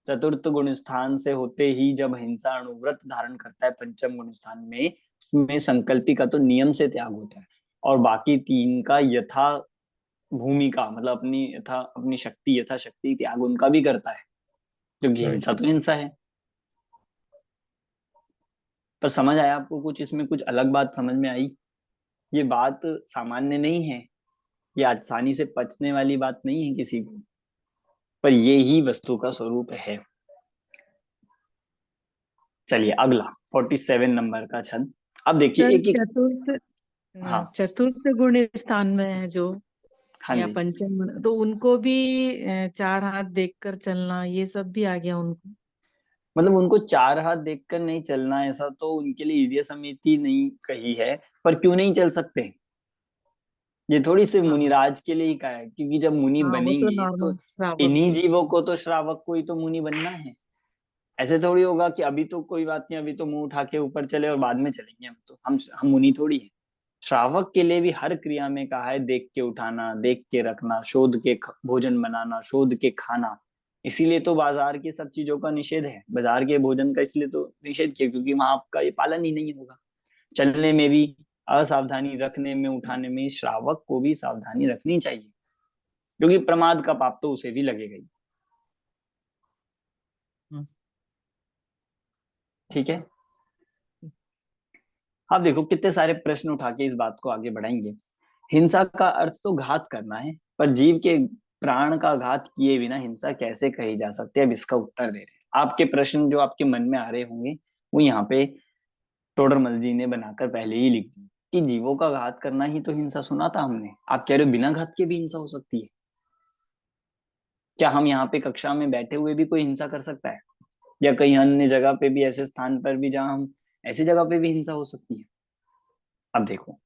चतुर्थ गुण स्थान से होते ही जब हिंसा अणुव्रत धारण करता है पंचम गुण स्थान में, उसमें संकल्पी का तो नियम से त्याग होता है, और बाकी तीन का यथा भूमिका, मतलब अपनी शक्ति यथा शक्ति त्याग उनका भी करता है, क्योंकि Right. हिंसा तो हिंसा है। पर समझ आया आपको कुछ? इसमें कुछ अलग बात समझ में आई? ये बात सामान्य नहीं है, ये आसानी से पचने वाली बात नहीं है किसी को, पर ये ही वस्तु का स्वरूप है। चलिए अगला 47 नंबर का छंद। अब देखिए सर एक एक। चतुर्थ हाँ चतुर्थ गुण स्थान में है जो, हाँ या जी, पंचम गुण, तो उनको भी चार हाथ देखकर चलना, ये सब भी आ गया उनको? मतलब उनको चार हाथ देखकर नहीं चलना, ऐसा तो उनके लिए ईर्ष्या समिति नहीं कही है, पर क्यों नहीं चल सकते? ये थोड़ी सिर्फ हाँ मुनिराज के लिए ही कहा है, क्योंकि जब मुनि हाँ, वो तो बनेंगे तो नॉर्मल श्रावक इन्हीं को। जीवों को तो श्रावक को ही तो मुनि बनना है। ऐसे थोड़ी होगा कि अभी तो कोई बात नहीं, अभी तो मुंह उठा के ऊपर चले और बाद में चलेंगे। हम मुनि थोड़ी है। श्रावक के लिए भी हर क्रिया में कहा है देख के उठाना, देख के रखना, शोध के भोजन बनाना, शोध के खाना। इसीलिए तो बाजार की सब चीजों का निषेध है, बाजार के भोजन का इसलिए तो निषेध किया क्योंकि वहां आपका ये पालन ही नहीं होगा। चलने में भी असावधानी, रखने में, उठाने में श्रावक को भी सावधानी रखनी चाहिए, क्योंकि प्रमाद का पाप तो उसे भी लगेगा ही। हम्म, ठीक है, अब देखो कितने सारे प्रश्न उठा के इस बात को आगे बढ़ाएंगे। हिंसा का अर्थ तो घात करना है, पर जीव के प्राण का घात किए बिना हिंसा कैसे कही जा सकती है? अब इसका उत्तर दे रहे हैं। आपके प्रश्न जो आपके मन में आ रहे होंगे वो यहाँ पे टोडरमल जी ने बनाकर पहले ही लिख दी कि जीवों का घात करना ही तो हिंसा सुना था हमने। आप कह रहे हो बिना घात के भी हिंसा हो सकती है? क्या हम यहाँ पे कक्षा में बैठे हुए भी कोई हिंसा कर सकता है? या कहीं अन्य जगह पे भी, ऐसे स्थान पर भी जहां हम, ऐसी जगह पे भी हिंसा हो सकती है? अब देखो,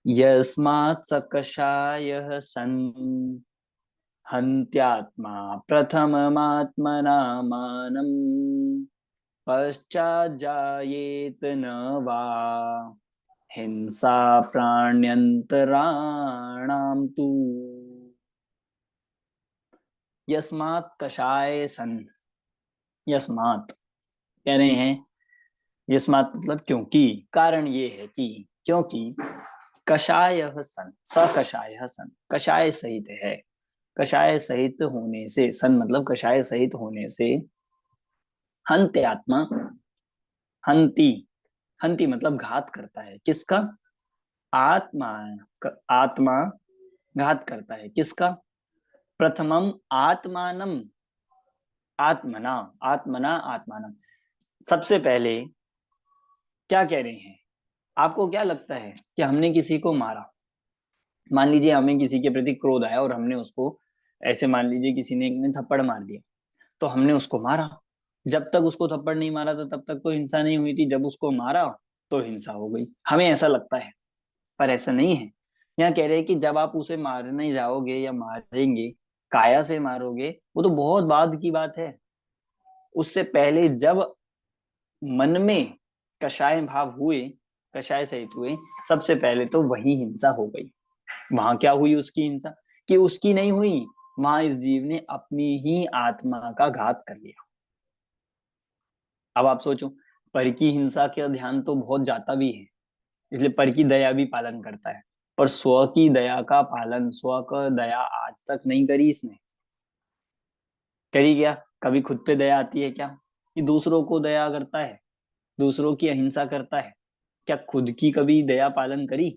यस्मात् स कषायः सन् हन्त्यात्मा प्रथममात्मनामानं पश्चाज्जायेत न वा हिंसा प्राण्यंतराणाम तु। यस्मात् कषाय सन, यस्मात् कह रहे हैं, यस्मात् मतलब क्योंकि, कारण ये है कि क्योंकि कषायः सन, सकषायः सन, कषाय सहित है, कषाय सहित होने से, सन मतलब कषाय सहित होने से, हंत्य आत्मा, हंती, हंती मतलब घात करता है, किसका? आत्मा, आत्मा घात करता है, किसका? प्रथमम आत्मानम, आत्मना, आत्मना आत्मानम, सबसे पहले क्या कह रहे हैं? आपको क्या लगता है कि हमने किसी को मारा, मान लीजिए हमें किसी के प्रति क्रोध आया और हमने उसको, ऐसे मान लीजिए किसी ने थप्पड़ मार दिया, तो हमने उसको मारा। जब तक उसको थप्पड़ नहीं मारा था तब तक तो हिंसा नहीं हुई थी, जब उसको मारा तो हिंसा हो गई, हमें ऐसा लगता है। पर ऐसा नहीं है। यहाँ कह रहे हैं कि जब आप उसे मारने जाओगे या मारेंगे, काया से मारोगे, वो तो बहुत बाद की बात है। उससे पहले जब मन में कषाय भाव हुए, कषाय सहित हुए, सबसे पहले तो वही हिंसा हो गई। वहां क्या हुई उसकी हिंसा? कि उसकी नहीं हुई, वहां इस जीव ने अपनी ही आत्मा का घात कर लिया। अब आप सोचो, पर की हिंसा का ध्यान तो बहुत जाता भी है, इसलिए पर की दया भी पालन करता है, पर स्व की दया का पालन, स्व का दया आज तक नहीं करी इसने। करी क्या? कभी खुद पे दया आती है क्या? कि दूसरों को दया करता है, दूसरों की अहिंसा करता है? क्या खुद की कभी दया पालन करी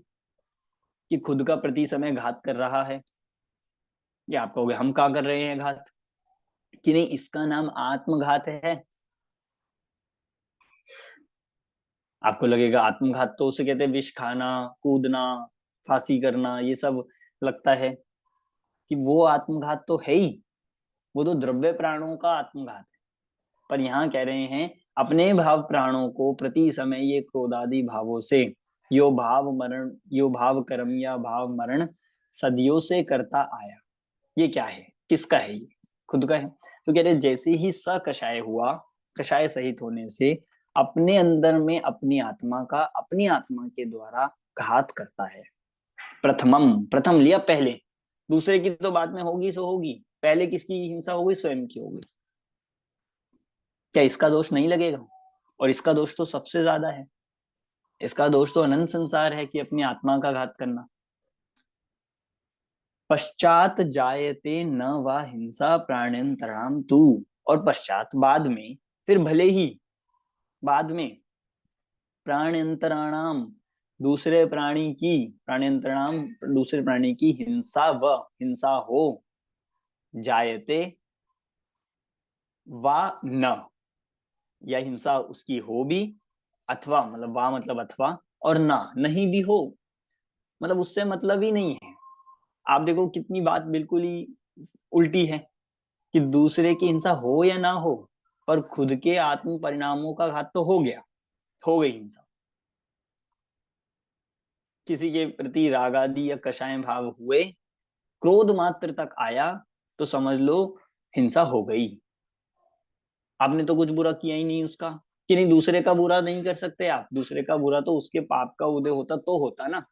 कि खुद का प्रति समय घात कर रहा है? या आप कहोगे हम क्या कर रहे हैं घात, कि नहीं इसका नाम आत्मघात है। आपको लगेगा आत्मघात तो उसे कहते हैं विष खाना, कूदना, फांसी करना, ये सब लगता है कि वो आत्मघात तो है ही, वो तो द्रव्य प्राणों का आत्मघात है। पर यहाँ कह रहे हैं अपने भाव प्राणों को प्रति समय ये क्रोधादि भावों से, यो भाव मरण, यो भाव कर्म या भाव मरण सदियों से करता आया। ये क्या है, किसका है? ये खुद का है। तो कह रहे जैसे ही स कषाय हुआ, कषाय सहित होने से अपने अंदर में अपनी आत्मा का, अपनी आत्मा के द्वारा घात करता है। प्रथमम, प्रथम लिया पहले, दूसरे की तो बाद में होगी सो होगी, पहले किसकी हिंसा होगी? स्वयं की होगी। क्या इसका दोष नहीं लगेगा? और इसका दोष तो सबसे ज्यादा है, इसका दोष तो अनंत संसार है कि अपनी आत्मा का घात करना। पश्चात जायते न वा हिंसा प्राण्यंतराम तू, और पश्चात बाद में, फिर भले ही बाद में, प्राण्यंतराणाम दूसरे प्राणी की, प्राण्यंतराणाम दूसरे प्राणी की हिंसा, व हिंसा हो, जायते वा न, या हिंसा उसकी हो भी, अथवा मतलब वा मतलब अथवा, और ना नहीं भी हो, मतलब उससे मतलब ही नहीं है। आप देखो कितनी बात बिल्कुल ही उल्टी है, कि दूसरे की हिंसा हो या ना हो, पर खुद के आत्म परिणामों का घात तो हो गया, हो गई हिंसा। किसी के प्रति राग आदि या कषाय भाव हुए, क्रोध मात्र तक आया, तो समझ लो हिंसा हो गई। आपने तो कुछ बुरा किया ही नहीं उसका, कि नहीं दूसरे का बुरा नहीं कर सकते आप, दूसरे का बुरा तो उसके पाप का उदय होता तो होता ना,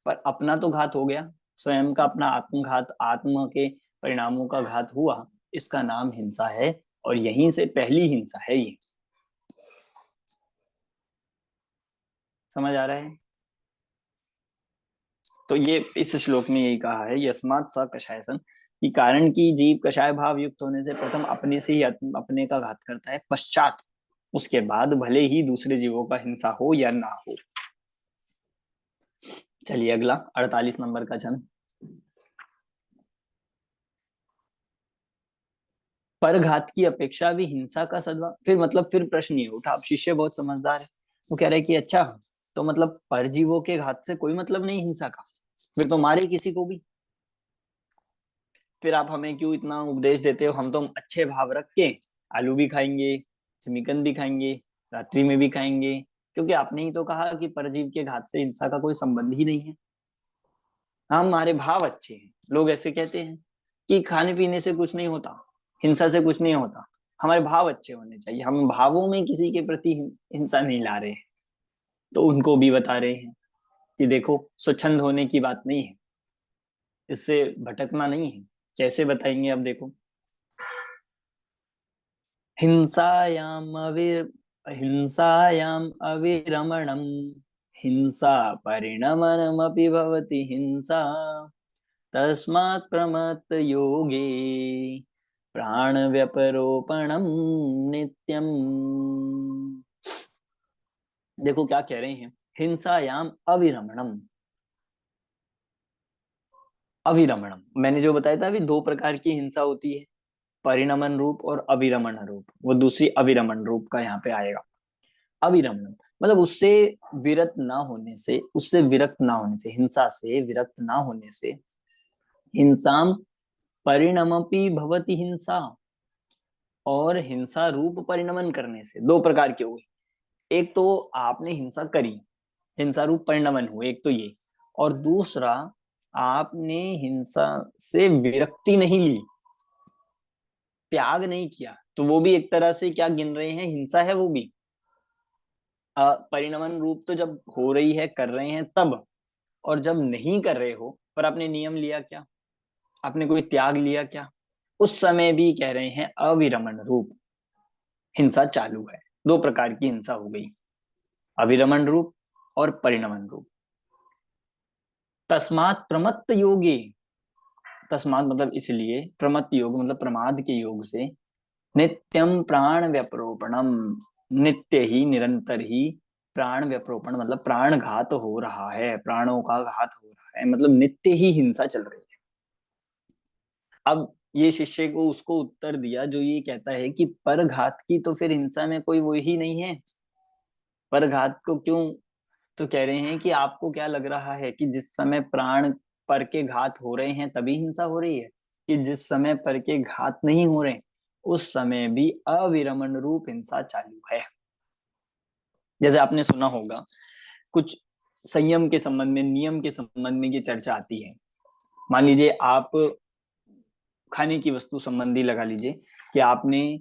पर अपना तो घात हो गया, स्वयं का अपना आत्मघात, आत्मा के परिणामों का घात हुआ, इसका नाम हिंसा है, और यहीं से पहली हिंसा है ये। समझ आ रहा है? तो ये इस श्लोक में यही कहा है, यस्मात् स कषाय सन, कि कारण की जीव कषाय भाव युक्त होने से प्रथम अपने से ही अपने का घात करता है, पश्चात उसके बाद भले ही दूसरे जीवों का हिंसा हो या ना हो। चलिए अगला 48 नंबर का छंद। परघात की अपेक्षा भी हिंसा का सद्भाव। फिर मतलब फिर प्रश्न ये उठा, अब शिष्य बहुत समझदार है, वो कह रहे कि अच्छा, तो मतलब परजीवों के घात से कोई मतलब नहीं हिंसा का, फिर तो मारे किसी को भी। फिर आप हमें क्यों इतना उपदेश देते हो? हम तो अच्छे भाव रख के आलू भी खाएंगे, चिकन भी खाएंगे, रात्रि में भी खाएंगे, क्योंकि आपने ही तो कहा कि परजीव के घात से हिंसा का कोई संबंध ही नहीं है। हमारे भाव अच्छे हैं। लोग ऐसे कहते हैं कि खाने पीने से कुछ नहीं होता, हिंसा से कुछ नहीं होता, हमारे भाव अच्छे होने चाहिए। हम भावों में किसी के प्रति हिंसा नहीं ला रहे हैं। तो उनको भी बता रहे हैं कि देखो, स्वच्छंद होने की बात नहीं है, इससे भटकना नहीं है। कैसे बताएंगे? अब देखो, हिंसायाम अविर हिंसायाम अविरमणम हिंसा परिणमनमपि भवति हिंसा तस्मात् प्रमत्त योगे प्राण व्यपरोपणम नित्यम। देखो क्या कह रहे हैं, हिंसायाम अविरमणम। अविरमणम मैंने जो बताया था अभी, दो प्रकार की हिंसा होती है, परिणमन रूप और अविरमण रूप। वो दूसरी अविरमण रूप का यहाँ पे आएगा। अविरमण मतलब उससे विरत ना होने से, उससे विरक्त ना होने से, हिंसा से विरक्त ना होने से, हिंसाम परिणमपि भवति हिंसा, और हिंसा रूप परिणमन करने से दो प्रकार के हुए। एक तो आपने हिंसा करी, हिंसा रूप परिणमन हुए, एक तो ये। और दूसरा, आपने हिंसा से विरक्ति नहीं ली, त्याग नहीं किया, तो वो भी एक तरह से क्या गिन रहे हैं, हिंसा है वो भी। परिणमन रूप तो जब हो रही है, कर रहे हैं तब, और जब नहीं कर रहे हो पर आपने नियम लिया क्या, आपने कोई त्याग लिया क्या, उस समय भी कह रहे हैं अविरमण रूप हिंसा चालू है। दो प्रकार की हिंसा हो गई, अविरमण रूप और परिणमन रूप। तस्मात् प्रमत्त योगे, तस्मात् मतलब इसलिए, प्रमत्त योग मतलब प्रमाद के योग से, नित्यम प्राण व्यपरोपणम, नित्य ही, निरंतर ही प्राण व्यपरोपण मतलब प्राण घात हो रहा है, प्राणों का घात हो रहा है, मतलब नित्य ही हिंसा चल रही है। अब ये शिष्य को उसको उत्तर दिया जो ये कहता है कि पर घात की तो फिर हिंसा में कोई वो ही नहीं है, पर घात को क्यों? तो कह रहे हैं कि आपको क्या लग रहा है कि जिस समय प्राण पर के घात हो रहे हैं तभी हिंसा हो रही है, कि जिस समय पर के घात नहीं हो रहे उस समय भी अविरमण रूप हिंसा चालू है? जैसे आपने सुना होगा कुछ संयम के संबंध में, नियम के संबंध में ये चर्चा आती है। मान लीजिए आप खाने की वस्तु संबंधी लगा लीजिए कि आपने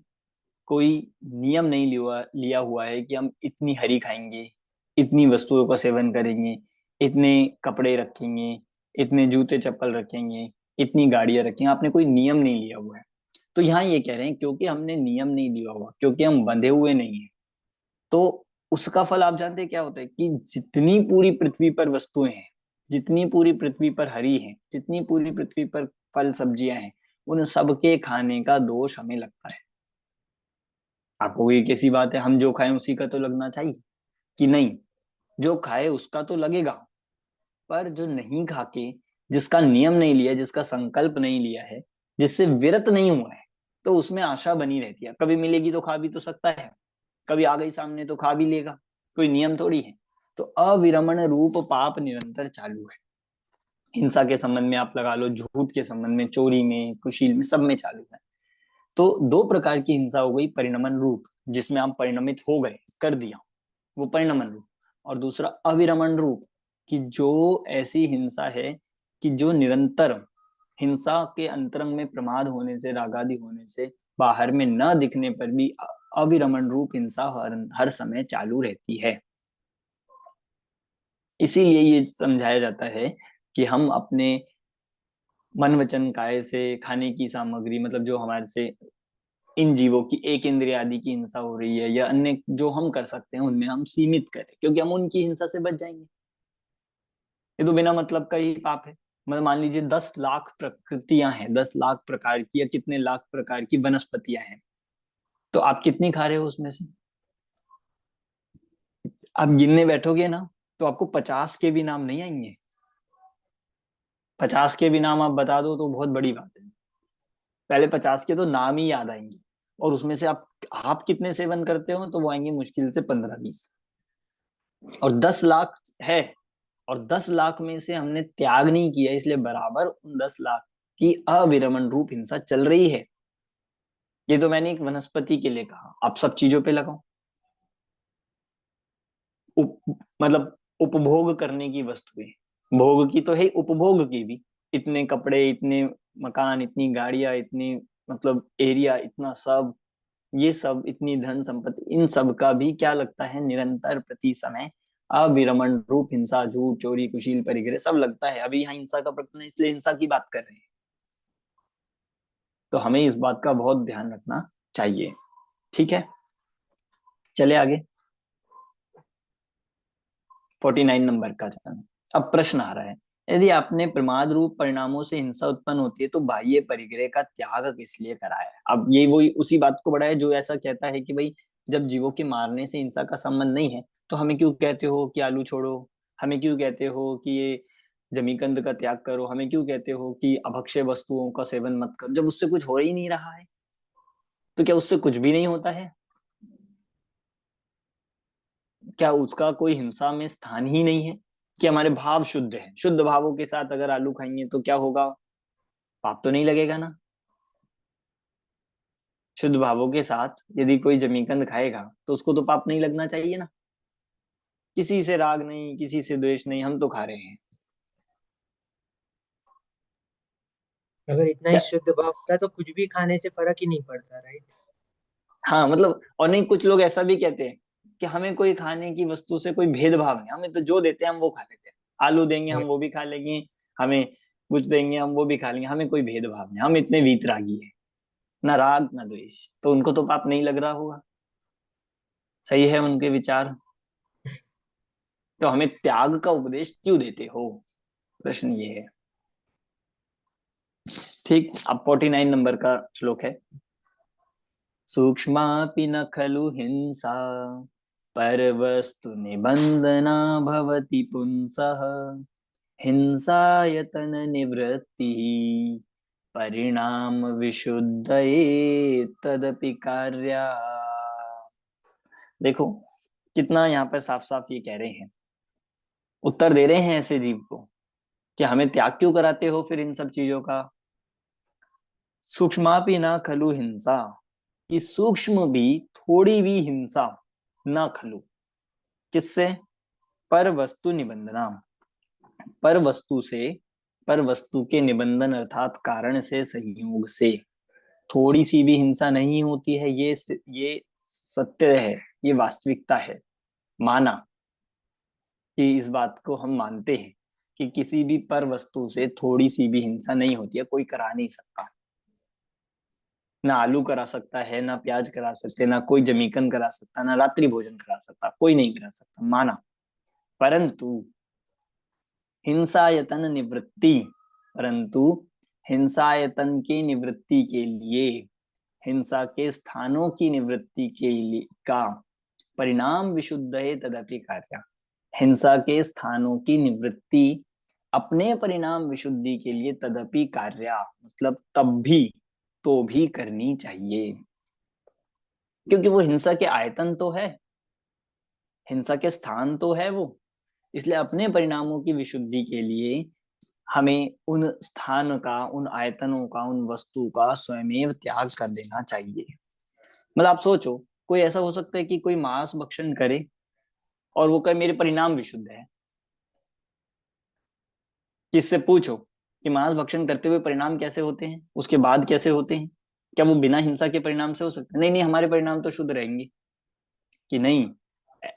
कोई नियम नहीं लिया हुआ है कि हम इतनी हरी खाएंगे, इतनी वस्तुओं का सेवन करेंगे, इतने कपड़े रखेंगे, इतने जूते चप्पल रखेंगे, इतनी गाड़ियां रखेंगे, आपने कोई नियम नहीं लिया हुआ है। तो यहाँ ये कह रहे हैं क्योंकि हमने नियम नहीं लिया हुआ, क्योंकि हम बंधे हुए नहीं है, तो उसका फल आप जानते हैं क्या होता है कि जितनी पूरी पृथ्वी पर वस्तुएं हैं, जितनी पूरी पृथ्वी पर हरी हैं, जितनी पूरी पृथ्वी पर फल सब्जियां हैं, उन सबके खाने का दोष हमें लगता है। आपको ये कैसी बात है, हम जो खाएं उसी का तो लगना चाहिए कि नहीं? जो खाए उसका तो लगेगा, पर जो नहीं खा के, जिसका नियम नहीं लिया, जिसका संकल्प नहीं लिया है, जिससे विरत नहीं हुआ है, तो उसमें आशा बनी रहती है, कभी मिलेगी तो खा भी तो सकता है, कभी आ गई सामने तो खा भी लेगा, कोई नियम थोड़ी है। तो अविरमण रूप पाप निरंतर चालू है। हिंसा के संबंध में आप लगा लो, झूठ के संबंध में, चोरी में, कुशील में, सब में चालू है। तो दो प्रकार की हिंसा हो गई, परिणमन रूप जिसमें आप परिणमित हो गए, कर दिया, वो परिणमन रूप। और दूसरा अविरमण रूप, कि जो ऐसी हिंसा है कि जो निरंतर, हिंसा के अंतरंग में प्रमाद होने से, रागादि होने से, बाहर में न दिखने पर भी अविरमण रूप हिंसा हर समय चालू रहती है। इसीलिए ये समझाया जाता है कि हम अपने मन वचन काया से, खाने की सामग्री मतलब जो हमारे से इन जीवों की एक इंद्रिय आदि की हिंसा हो रही है, या अन्य जो हम कर सकते हैं उनमें हम सीमित करें, क्योंकि हम उनकी हिंसा से बच जाएंगे। ये तो बिना मतलब का ही पाप है। मतलब मान लीजिए 10 लाख प्रकृतियां हैं, 10 लाख प्रकार की, या कितने लाख प्रकार की वनस्पतियां हैं, तो आप कितनी खा रहे हो उसमें से? आप गिनने बैठोगे ना तो आपको 50 के भी नाम नहीं आएंगे। 50 के भी नाम आप बता दो तो बहुत बड़ी बात है, पहले 50 के तो नाम ही याद आएंगे, और उसमें से आप कितने सेवन करते हो तो वो आएंगे मुश्किल से 15-20। और 10 लाख है, और 10 लाख में से हमने त्याग नहीं किया, इसलिए बराबर उन 10 लाख की अविरमण रूप हिंसा चल रही है। ये तो मैंने एक वनस्पति के लिए कहा, आप सब चीजों पे लगाओ। मतलब उपभोग करने की वस्तुएं, भोग की तो है, उपभोग की भी, इतने कपड़े, इतने मकान, इतनी गाड़ियां, इतनी मतलब एरिया, इतना सब, ये सब, इतनी धन संपत्ति, इन सब का भी क्या लगता है, निरंतर प्रति समय अविरमण रूप हिंसा, झूठ, चोरी, कुशील, परिग्रह सब लगता है। अभी यहाँ हिंसा का प्रकरण है, इसलिए हिंसा की बात कर रहे हैं। तो हमें इस बात का बहुत ध्यान रखना चाहिए। ठीक है, चले आगे। 49 नंबर का चरण। अब प्रश्न आ रहा है, यदि आपने प्रमाद रूप परिणामों से हिंसा उत्पन्न होती है तो बाह्य परिग्रह का त्याग किस लिए कराया है? अब ये वही उसी बात को बढ़ाया जो ऐसा कहता है कि भाई जब जीवों के मारने से हिंसा का संबंध नहीं है तो हमें क्यों कहते हो कि आलू छोड़ो, हमें क्यों कहते हो कि ये जमीकंद का त्याग करो, हमें क्यों कहते हो कि अभक्ष्य वस्तुओं का सेवन मत करो, जब उससे कुछ हो ही नहीं रहा है? तो क्या उससे कुछ भी नहीं होता है? क्या उसका कोई हिंसा में स्थान ही नहीं है? कि हमारे भाव शुद्ध है, शुद्ध भावों के साथ अगर आलू खाएंगे तो क्या होगा? पाप तो नहीं लगेगा ना। शुद्ध भावों के साथ यदि कोई जमीकंद खाएगा तो उसको तो पाप नहीं लगना चाहिए ना। किसी से राग नहीं, किसी से द्वेष नहीं, हम तो खा रहे हैं। अगर इतना ही शुद्ध भाव होता तो कुछ भी खाने से फर्क ही नहीं पड़ता, राइट? हाँ मतलब, और नहीं, कुछ लोग ऐसा भी कहते हैं कि हमें कोई खाने की वस्तु से कोई भेदभाव नहीं, हमें तो जो देते हैं हम वो खा लेते हैं। आलू देंगे हम वो भी खा लेंगे, हमें कुछ देंगे हम वो भी खा लेंगे, हमें कोई भेदभाव नहीं, हम इतने वीतरागी है, ना राग ना द्वेष, तो उनको तो पाप नहीं लग रहा होगा। सही है उनके विचार। तो हमें त्याग का उपदेश क्यों देते हो, प्रश्न ये है। ठीक, अब 49 नंबर का श्लोक है। सूक्ष्मापि न खलु हिंसा परवस्तु निबंधना भवति पुंसः हिंसायतन निवृत्ति परिणाम विशुद्धये तदपि कार्या। देखो कितना यहाँ पर साफ साफ ये कह रहे हैं, उत्तर दे रहे हैं ऐसे जीव को कि हमें त्याग क्यों कराते हो फिर इन सब चीजों का। सूक्ष्मापि न खलु हिंसा, कि सूक्ष्म भी, थोड़ी भी हिंसा न खलु, किससे? पर वस्तु निबंधना, पर वस्तु से, पर वस्तु के निबंधन अर्थात कारण से, संयोग से थोड़ी सी भी हिंसा नहीं होती है। ये सत्य है, ये वास्तविकता है। माना कि इस बात को हम मानते हैं कि किसी भी पर वस्तु से थोड़ी सी भी हिंसा नहीं होती है, कोई करा नहीं सकता। ना आलू करा सकता है, ना प्याज करा सकते, ना कोई जमीकन करा सकता, ना रात्रि भोजन करा सकता, कोई नहीं करा सकता, माना। परंतु हिंसायतन निवृत्ति, परंतु हिंसायतन की निवृत्ति के लिए, हिंसा के स्थानों की निवृत्ति के लिए का परिणाम विशुद्ध है तदपि कार्य, हिंसा के स्थानों की निवृत्ति अपने परिणाम विशुद्धि के लिए तदपि कार्य, मतलब तब भी, तो भी करनी चाहिए, क्योंकि वो हिंसा के आयतन तो है, हिंसा के स्थान तो है वो। इसलिए अपने परिणामों की विशुद्धि के लिए हमें उन स्थान का, उन आयतनों का, उन वस्तु का स्वयमेव त्याग कर देना चाहिए। मतलब आप सोचो, कोई ऐसा हो सकता है कि कोई मांस भक्षण करे और वो कहे मेरे परिणाम विशुद्ध है। किससे पूछो कि मांस भक्षण करते हुए परिणाम कैसे होते हैं, उसके बाद कैसे होते हैं, क्या वो बिना हिंसा के परिणाम से हो सकते हैं? नहीं नहीं, हमारे परिणाम तो शुद्ध रहेंगे। कि नहीं,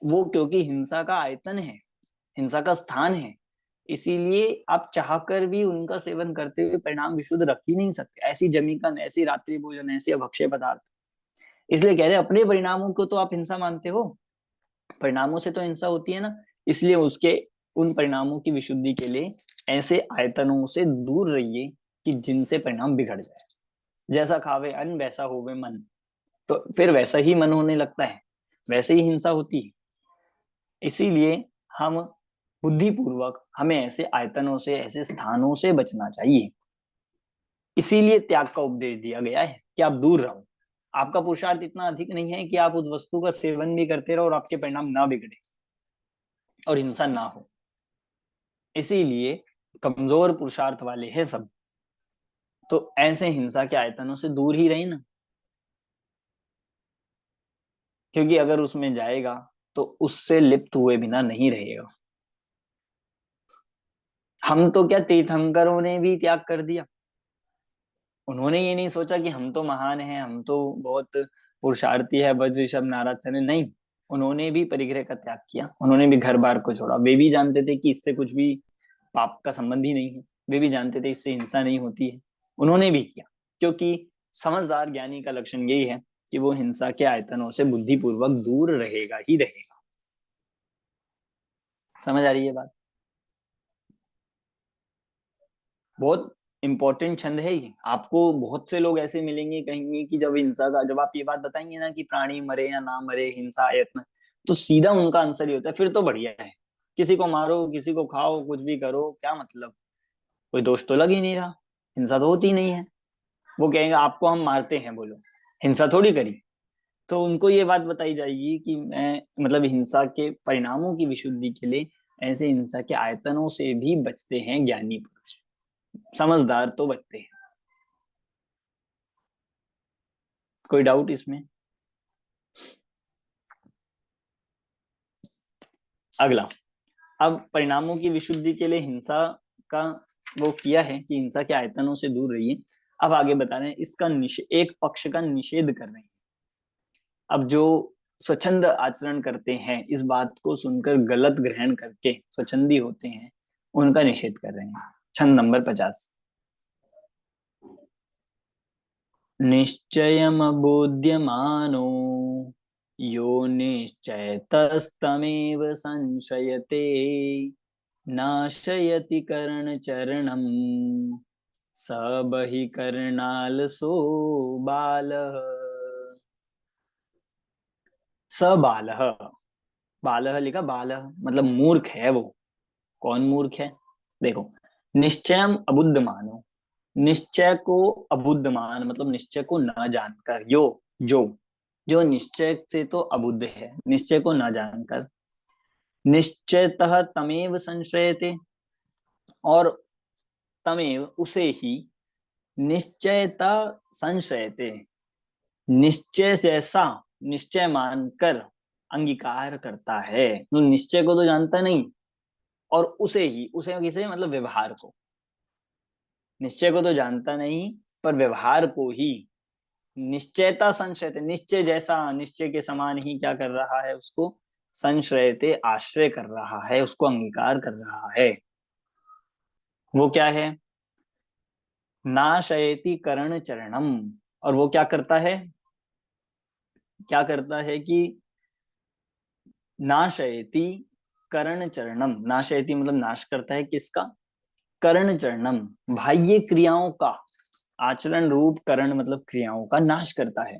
वो क्योंकि हिंसा का आयतन है, हिंसा का स्थान है, इसीलिए आप चाहकर भी उनका सेवन करते हुए परिणाम विशुद्ध रख ही नहीं सकते। ऐसी जमीकन, ऐसी रात्रि भोजन, ऐसे अभक्ष्य पदार्थ, इसलिए कह रहे हैं अपने परिणामों को तो आप हिंसा मानते हो, परिणामों से तो हिंसा होती है ना, इसलिए उसके उन परिणामों की विशुद्धि के लिए ऐसे आयतनों से दूर रहिए कि जिनसे परिणाम बिगड़ जाए। जैसा खावे अन्न वैसा होवे मन, तो फिर वैसा ही मन होने लगता है, वैसे ही हिंसा होती है। इसीलिए हम बुद्धिपूर्वक हमें ऐसे आयतनों से, ऐसे स्थानों से बचना चाहिए। इसीलिए त्याग का उपदेश दिया गया है कि आप दूर रहो। आपका पुरुषार्थ इतना अधिक नहीं है कि आप उस वस्तु का सेवन भी करते रहो और आपके परिणाम ना बिगड़े। और हिंसा ना हो। इसीलिए कमजोर पुरुषार्थ वाले हैं सब, तो ऐसे हिंसा के आयतनों से दूर ही रहे ना, क्योंकि अगर उसमें जाएगा तो उससे लिप्त हुए बिना नहीं रहेगा। हम तो क्या, तीर्थंकरों ने भी त्याग कर दिया। उन्होंने ये नहीं सोचा कि हम तो महान हैं, हम तो बहुत पुरुषार्थी है, वज्र ऋषभ नारद सेन, नहीं। उन्होंने भी परिग्रह का त्याग किया, उन्होंने भी घर बार को छोड़ा। वे भी जानते थे कि इससे कुछ भी पाप का संबंध ही नहीं है, वे भी जानते थे इससे हिंसा नहीं होती है, उन्होंने भी किया। क्योंकि समझदार ज्ञानी का लक्षण यही है कि वो हिंसा के आयतनों से बुद्धिपूर्वक दूर रहेगा ही रहेगा। समझ आ रही है बात? बहुत इंपॉर्टेंट छंद है ये। आपको बहुत से लोग ऐसे मिलेंगे, कहेंगे कि जब हिंसा का, जब आप ये बात बताएंगे ना कि प्राणी मरे या ना मरे, हिंसा आयतन, तो सीधा उनका आंसर ही होता है फिर तो बढ़िया है, किसी को मारो, किसी को खाओ, कुछ भी करो, क्या मतलब, कोई दोष तो लग ही नहीं रहा, हिंसा तो होती नहीं है। वो कहेंगे आपको हम मारते हैं, बोलो हिंसा थोड़ी करी। तो उनको ये बात बताई जाएगी कि मैं मतलब हिंसा के परिणामों की विशुद्धि के लिए ऐसे हिंसा के आयतनों से भी बचते हैं ज्ञानी पुरुष, समझदार तो बचते हैं। कोई डाउट इसमें? अगला, अब परिणामों की विशुद्धि के लिए हिंसा का वो किया है कि हिंसा के आयतनों से दूर रहिए। अब आगे बता रहे हैं इसका एक पक्ष का निषेध कर रहे हैं। अब जो स्वच्छंद आचरण करते हैं, इस बात को सुनकर गलत ग्रहण करके स्वच्छंदी होते हैं, उनका निषेध कर रहे हैं। छंद नंबर 50। निश्चयमबोध्यमानो यो निश्चयतस्तमेव संशयते नाशयति करणचरणम् स बहिकर्णालसो बालः। स बालः, बालः लिखा, बालः मतलब मूर्ख है वो। कौन मूर्ख है? देखो, निश्चयम अबुद्ध मानो, निश्चय को अबुद्ध मान मतलब निश्चय को न जानकर, जो जो निश्चय से तो अबुद्ध है, निश्चय को न जानकर, निश्चयतः तमेव संश्रयते, और तमेव उसे ही, निश्चयता संशयते निश्चय जैसा निश्चय मानकर अंगीकार करता है। तो निश्चय को तो जानता नहीं, और उसे ही, उसे किसे मतलब व्यवहार को, निश्चय को तो जानता नहीं पर व्यवहार को ही निश्चयता संशयते, निश्चय जैसा, निश्चय के समान ही क्या कर रहा है, उसको संश्रयते आश्रय कर रहा है, उसको अंगीकार कर रहा है। वो क्या है? नाशयति करण चरणम, और वो क्या करता है, क्या करता है कि नाशयति करण चरणम, नाशयति मतलब नाश करता है, किसका? करण चरणम, बाह्य क्रियाओं का, आचरण रूप करण मतलब क्रियाओं का नाश करता है।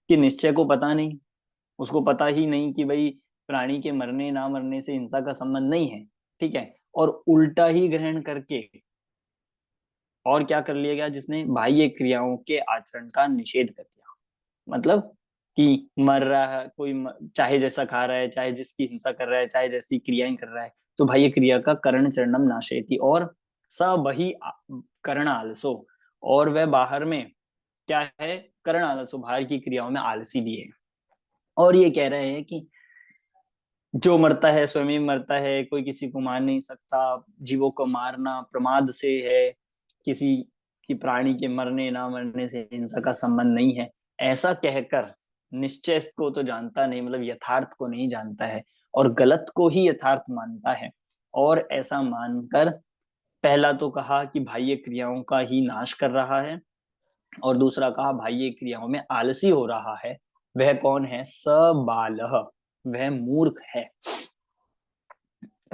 कि निश्चय को पता नहीं, उसको पता ही नहीं कि भाई प्राणी के मरने ना मरने से हिंसा का संबंध नहीं है, ठीक है, और उल्टा ही ग्रहण करके और क्या कर लिया गया, जिसने बाह्य क्रियाओं के आचरण का निषेध कर दिया। मतलब कि मर रहा है कोई, चाहे जैसा खा रहा है, चाहे जिसकी हिंसा कर रहा है, चाहे जैसी क्रियाएं कर रहा है, तो बाह्य क्रिया का करण चरणम नाशेति, और स बहि करण आलसो, और वह बाहर में क्या है, करण आलसो, बाहर की क्रियाओं में आलसी भी है। और ये कह रहे हैं कि जो मरता है स्वयं ही मरता है, कोई किसी को मार नहीं सकता, जीवों को मारना प्रमाद से है, किसी की प्राणी के मरने ना मरने से हिंसा का संबंध नहीं है, ऐसा कहकर निश्चय को तो जानता नहीं, मतलब यथार्थ को नहीं जानता है, और गलत को ही यथार्थ मानता है। और ऐसा मानकर पहला तो कहा कि बाह्य क्रियाओं का ही नाश कर रहा है, और दूसरा कहा बाह्य क्रियाओं में आलसी हो रहा है। वह कौन है? सबालः, वह मूर्ख है,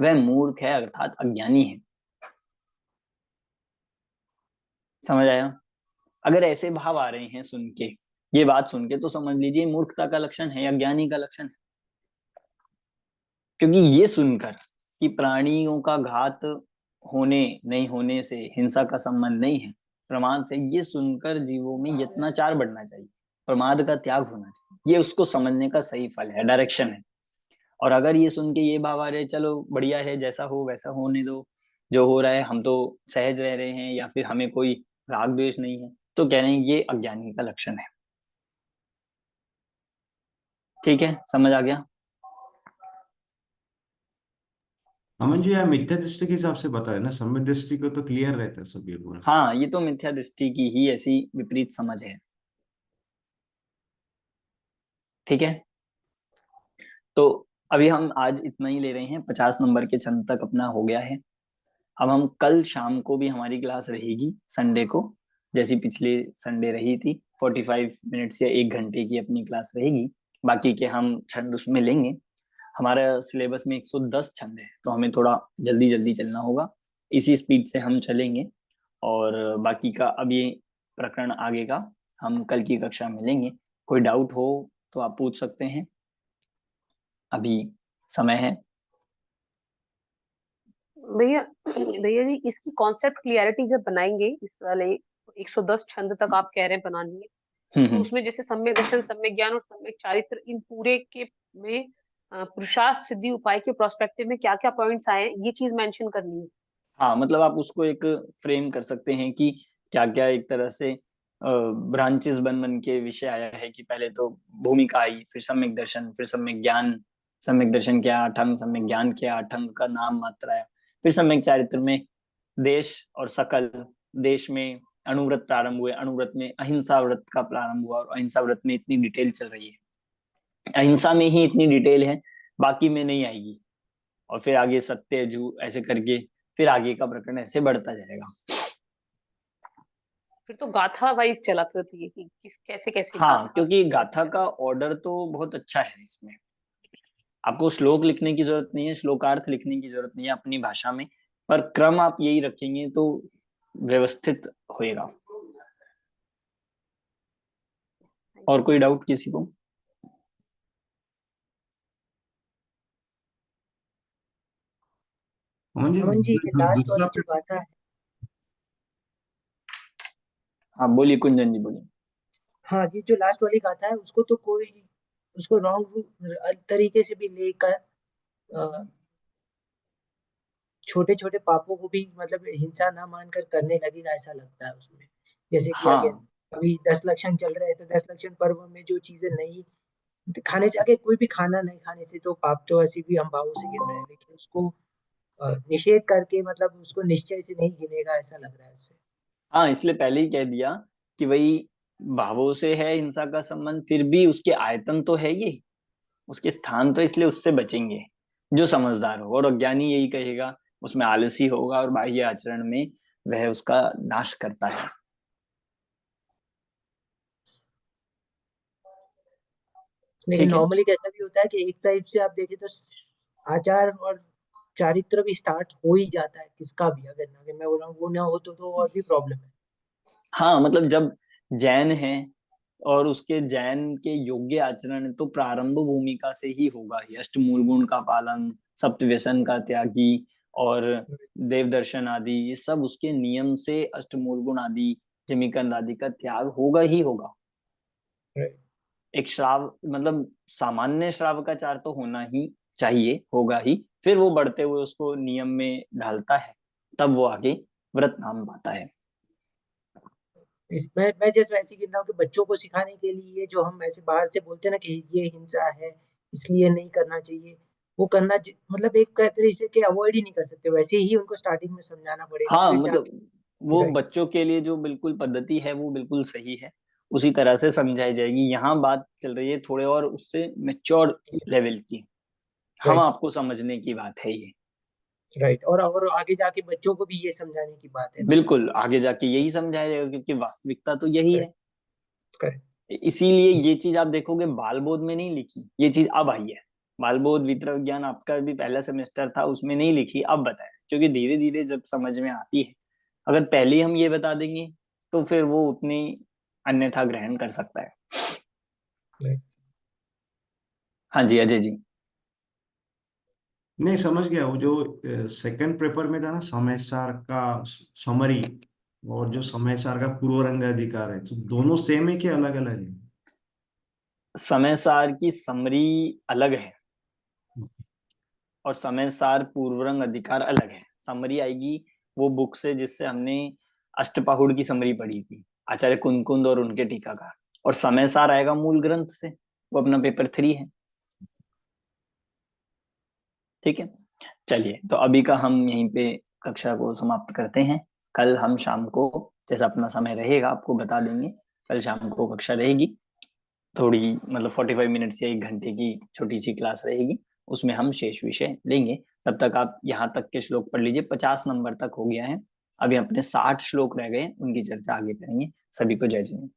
वह मूर्ख है अर्थात अज्ञानी है। समझ आया? अगर ऐसे भाव आ रहे हैं सुन के, ये बात सुन के, तो समझ लीजिए मूर्खता का लक्षण है, अज्ञानी का लक्षण है। क्योंकि ये सुनकर कि प्राणियों का घात होने नहीं होने से हिंसा का संबंध नहीं है प्रमाद से, ये सुनकर जीवों में यत्नाचार बढ़ना चाहिए, प्रमाद का त्याग होना चाहिए, ये उसको समझने का सही फल है, डायरेक्शन है। और अगर ये सुन के ये भाव आ रहे चलो बढ़िया है, जैसा हो वैसा होने दो, जो हो रहा है हम तो सहज रह रहे हैं, या फिर हमें कोई राग द्वेष नहीं है, तो कह रहे हैं ये अज्ञानी का लक्षण है। ठीक है, समझ आ गया? अमन जी, आप मिथ्या दृष्टि के हिसाब से बता रहे ना, सम्यक दृष्टि को तो क्लियर रहता है सब ये पूरा। हाँ, ये तो मिथ्या दृष्टि की ही ऐसी विपरीत समझ है। ठीक है, तो अभी हम आज इतना ही ले रहे हैं, 50 नंबर के छंद तक अपना हो गया है। अब हम कल शाम को भी हमारी क्लास रहेगी संडे को, जैसी पिछले संडे रही थी, 45 मिनट्स या 1 घंटे की अपनी क्लास रहेगी। बाकी के हम छंद उसमें लेंगे। हमारा सिलेबस में 110 छंद है, तो हमें थोड़ा जल्दी जल्दी चलना होगा, इसी स्पीड से हम चलेंगे। और बाकी का अब ये प्रकरण आगे का हम कल की कक्षा में लेंगे। कोई डाउट हो तो आप पूछ सकते हैं, अभी समय है। भैया भैया जी, इसकी कॉन्सेप्ट क्लियरिटी जब बनाएंगे इस वाले 110 छंद तक आप कह रहे हैं बनानी है, तो हम्म। उसमें जैसे सम्यक दर्शन, सम्यक ज्ञान और सम्यक चारित्र, इन पूरे के में पुरुषार्थ सिद्धि उपाय के प्रोस्पेक्टिव में क्या क्या पॉइंट्स आए हैं, ये चीज मेंशन करनी है। हाँ, मतलब आप उसको एक फ्रेम कर सकते हैं कि क्या क्या एक तरह से ब्रांचेस बन बन के विषय आया है, कि पहले तो भूमिका आई, फिर सम्यक दर्शन, फिर सम्यक ज्ञान, सम्यक दर्शन के 8 अंग, सम्यक ज्ञान के 8 अंग का नाम मात्र आया, फिर सम्यक चारित्र में देश और सकल, देश में अणुव्रत प्रारंभ हुए, अणुव्रत में अहिंसा व्रत का प्रारंभ हुआ, और अहिंसा व्रत में इतनी डिटेल चल रही है, अहिंसा में ही इतनी डिटेल है, बाकी में नहीं आएगी। और फिर आगे सत्य झूठ ऐसे करके फिर आगे का प्रकरण ऐसे बढ़ता जाएगा। फिर तो गाथा वाइज चला करती है कि किस कैसे कैसे हाँ, गाथा क्योंकि गाथा का ऑर्डर तो बहुत अच्छा है इसमें, आपको श्लोक लिखने की जरूरत नहीं है, श्लोकार्थ लिखने की जरूरत नहीं है अपनी भाषा में, पर क्रम आप यही रखेंगे तो व्यवस्थित होएगा। और कोई डाउट किसी को? अमन जी, अमन जी, ये लास्ट दूसरा वाली जो गाथा है, हाँ बोलिए कुंजन जी, बोलिए। हाँ जी, जो लास्ट वाली गाथा है उसको तो कोई उसको रॉन्ग तरीके से भी लेकर छोटे छोटे पापों को भी मतलब हिंसा ना मानकर करने लगेगा, ऐसा लगता है उसमें। जैसे कि अगेन हाँ अभी 10 लक्षण चल रहे हैं, तो 10 लक्षण पर्व में जो चीजें नहीं खाने से, अगर कोई भी खाना नहीं खाने से तो पाप तो ऐसे भी हम भावों से गिन रहे हैं, लेकिन उसको निषेध करके मतलब उसको निश्चय से नहीं गिनेगा, ऐसा लग रहा है इससे। हाँ, इसलिए पहले ही कह दिया कि वही भावों से है हिंसा का संबंध, फिर भी उसके आयतन तो है ये, उसके स्थान तो, इसलिए उससे बचेंगे जो समझदार हो। और अज्ञानी यही कहेगा, उसमें आलसी होगा और बाह्य आचरण में वह उसका नाश करता है। लेकिन ठीक है। नॉर्मली कैसा भी होता है कि एक टाइप से आप देखें तो आचार और चारित्र भी स्टार्ट हो ही जाता है किसका भी, अगर मैं बोल रहा हूँ वो ना हो तो और भी प्रॉब्लम है। हाँ, मतलब जब जैन है और उसके जैन के योग्य आचरण, तो प्रारंभ भूमिका से ही होगा ही, अष्टमूल गुण का पालन, सप्त व्यसन का त्यागी, और देव दर्शन आदि, ये सब उसके नियम से अष्टमूल गुण आदि, जमीकंद आदि का त्याग होगा ही होगा। Right. एक श्राव मतलब सामान्य श्राव का चार तो होना ही चाहिए, होगा ही, फिर वो बढ़ते हुए उसको नियम में ढालता है, तब वो आगे व्रत नाम पाता है। मैं जैसे वैसे गिन रहा हूँ कि बच्चों को सिखाने के लिए जो हम ऐसे बाहर से बोलते हैं ना कि ये हिंसा है इसलिए नहीं करना चाहिए, वो मतलब एक तरीके से कि अवॉइड ही नहीं कर सकते, वैसे ही उनको स्टार्टिंग में समझाना पड़ेगा, हाँ, फिर मतलब जाके। वो राइट। बच्चों के लिए जो बिल्कुल पद्धति है वो बिल्कुल सही है, उसी तरह से समझाई जाएगी। यहाँ बात चल रही है थोड़े और उससे मैच्योर लेवल की, हम राइट। आपको समझने की बात है ये। राइट। और आगे जाके बच्चों को भी ये समझाने की बात है ना। बिल्कुल आगे जाके यही समझाया जाएगा, क्योंकि वास्तविकता तो यही है। करेक्ट। करेक्ट। इसीलिए ये चीज आप देखोगे बाल बोध में नहीं लिखी, ये चीज अब आई है। बाल बोध वितरक विज्ञान आपका भी पहला सेमेस्टर था, उसमें नहीं लिखी, अब बताया, क्योंकि धीरे धीरे जब समझ में आती है, अगर पहले ही हम ये बता देंगे तो फिर वो उतनी अन्यथा ग्रहण कर सकता है। हाँ जी अजय जी। नहीं, समझ गया। वो जो सेकंड पेपर में था ना, समय सार का समरी, और जो समय सार का पूर्व रंग अधिकार है, तो दोनों सेम है कि अलग अलग है? समय सार की समरी अलग है, और समय सार पूर्वरंग अधिकार अलग है। समरी आएगी वो बुक से जिससे हमने अष्टपाहुड़ की समरी पढ़ी थी, आचार्य कुंदकुंद और उनके टीकाकार। और समय सार आएगा मूल ग्रंथ से, वो अपना पेपर 3 है। ठीक है, चलिए तो अभी का हम यहीं पे कक्षा को समाप्त करते हैं। कल हम शाम को जैसा अपना समय रहेगा आपको बता देंगे। कल शाम को कक्षा रहेगी, थोड़ी मतलब 45 मिनट या 1 घंटे की छोटी सी क्लास रहेगी, उसमें हम शेष विषय लेंगे। तब तक आप यहाँ तक के श्लोक पढ़ लीजिए, 50 नंबर तक हो गया है। अभी अपने 60 श्लोक रह गए, उनकी चर्चा आगे करेंगे। सभी को जय जय।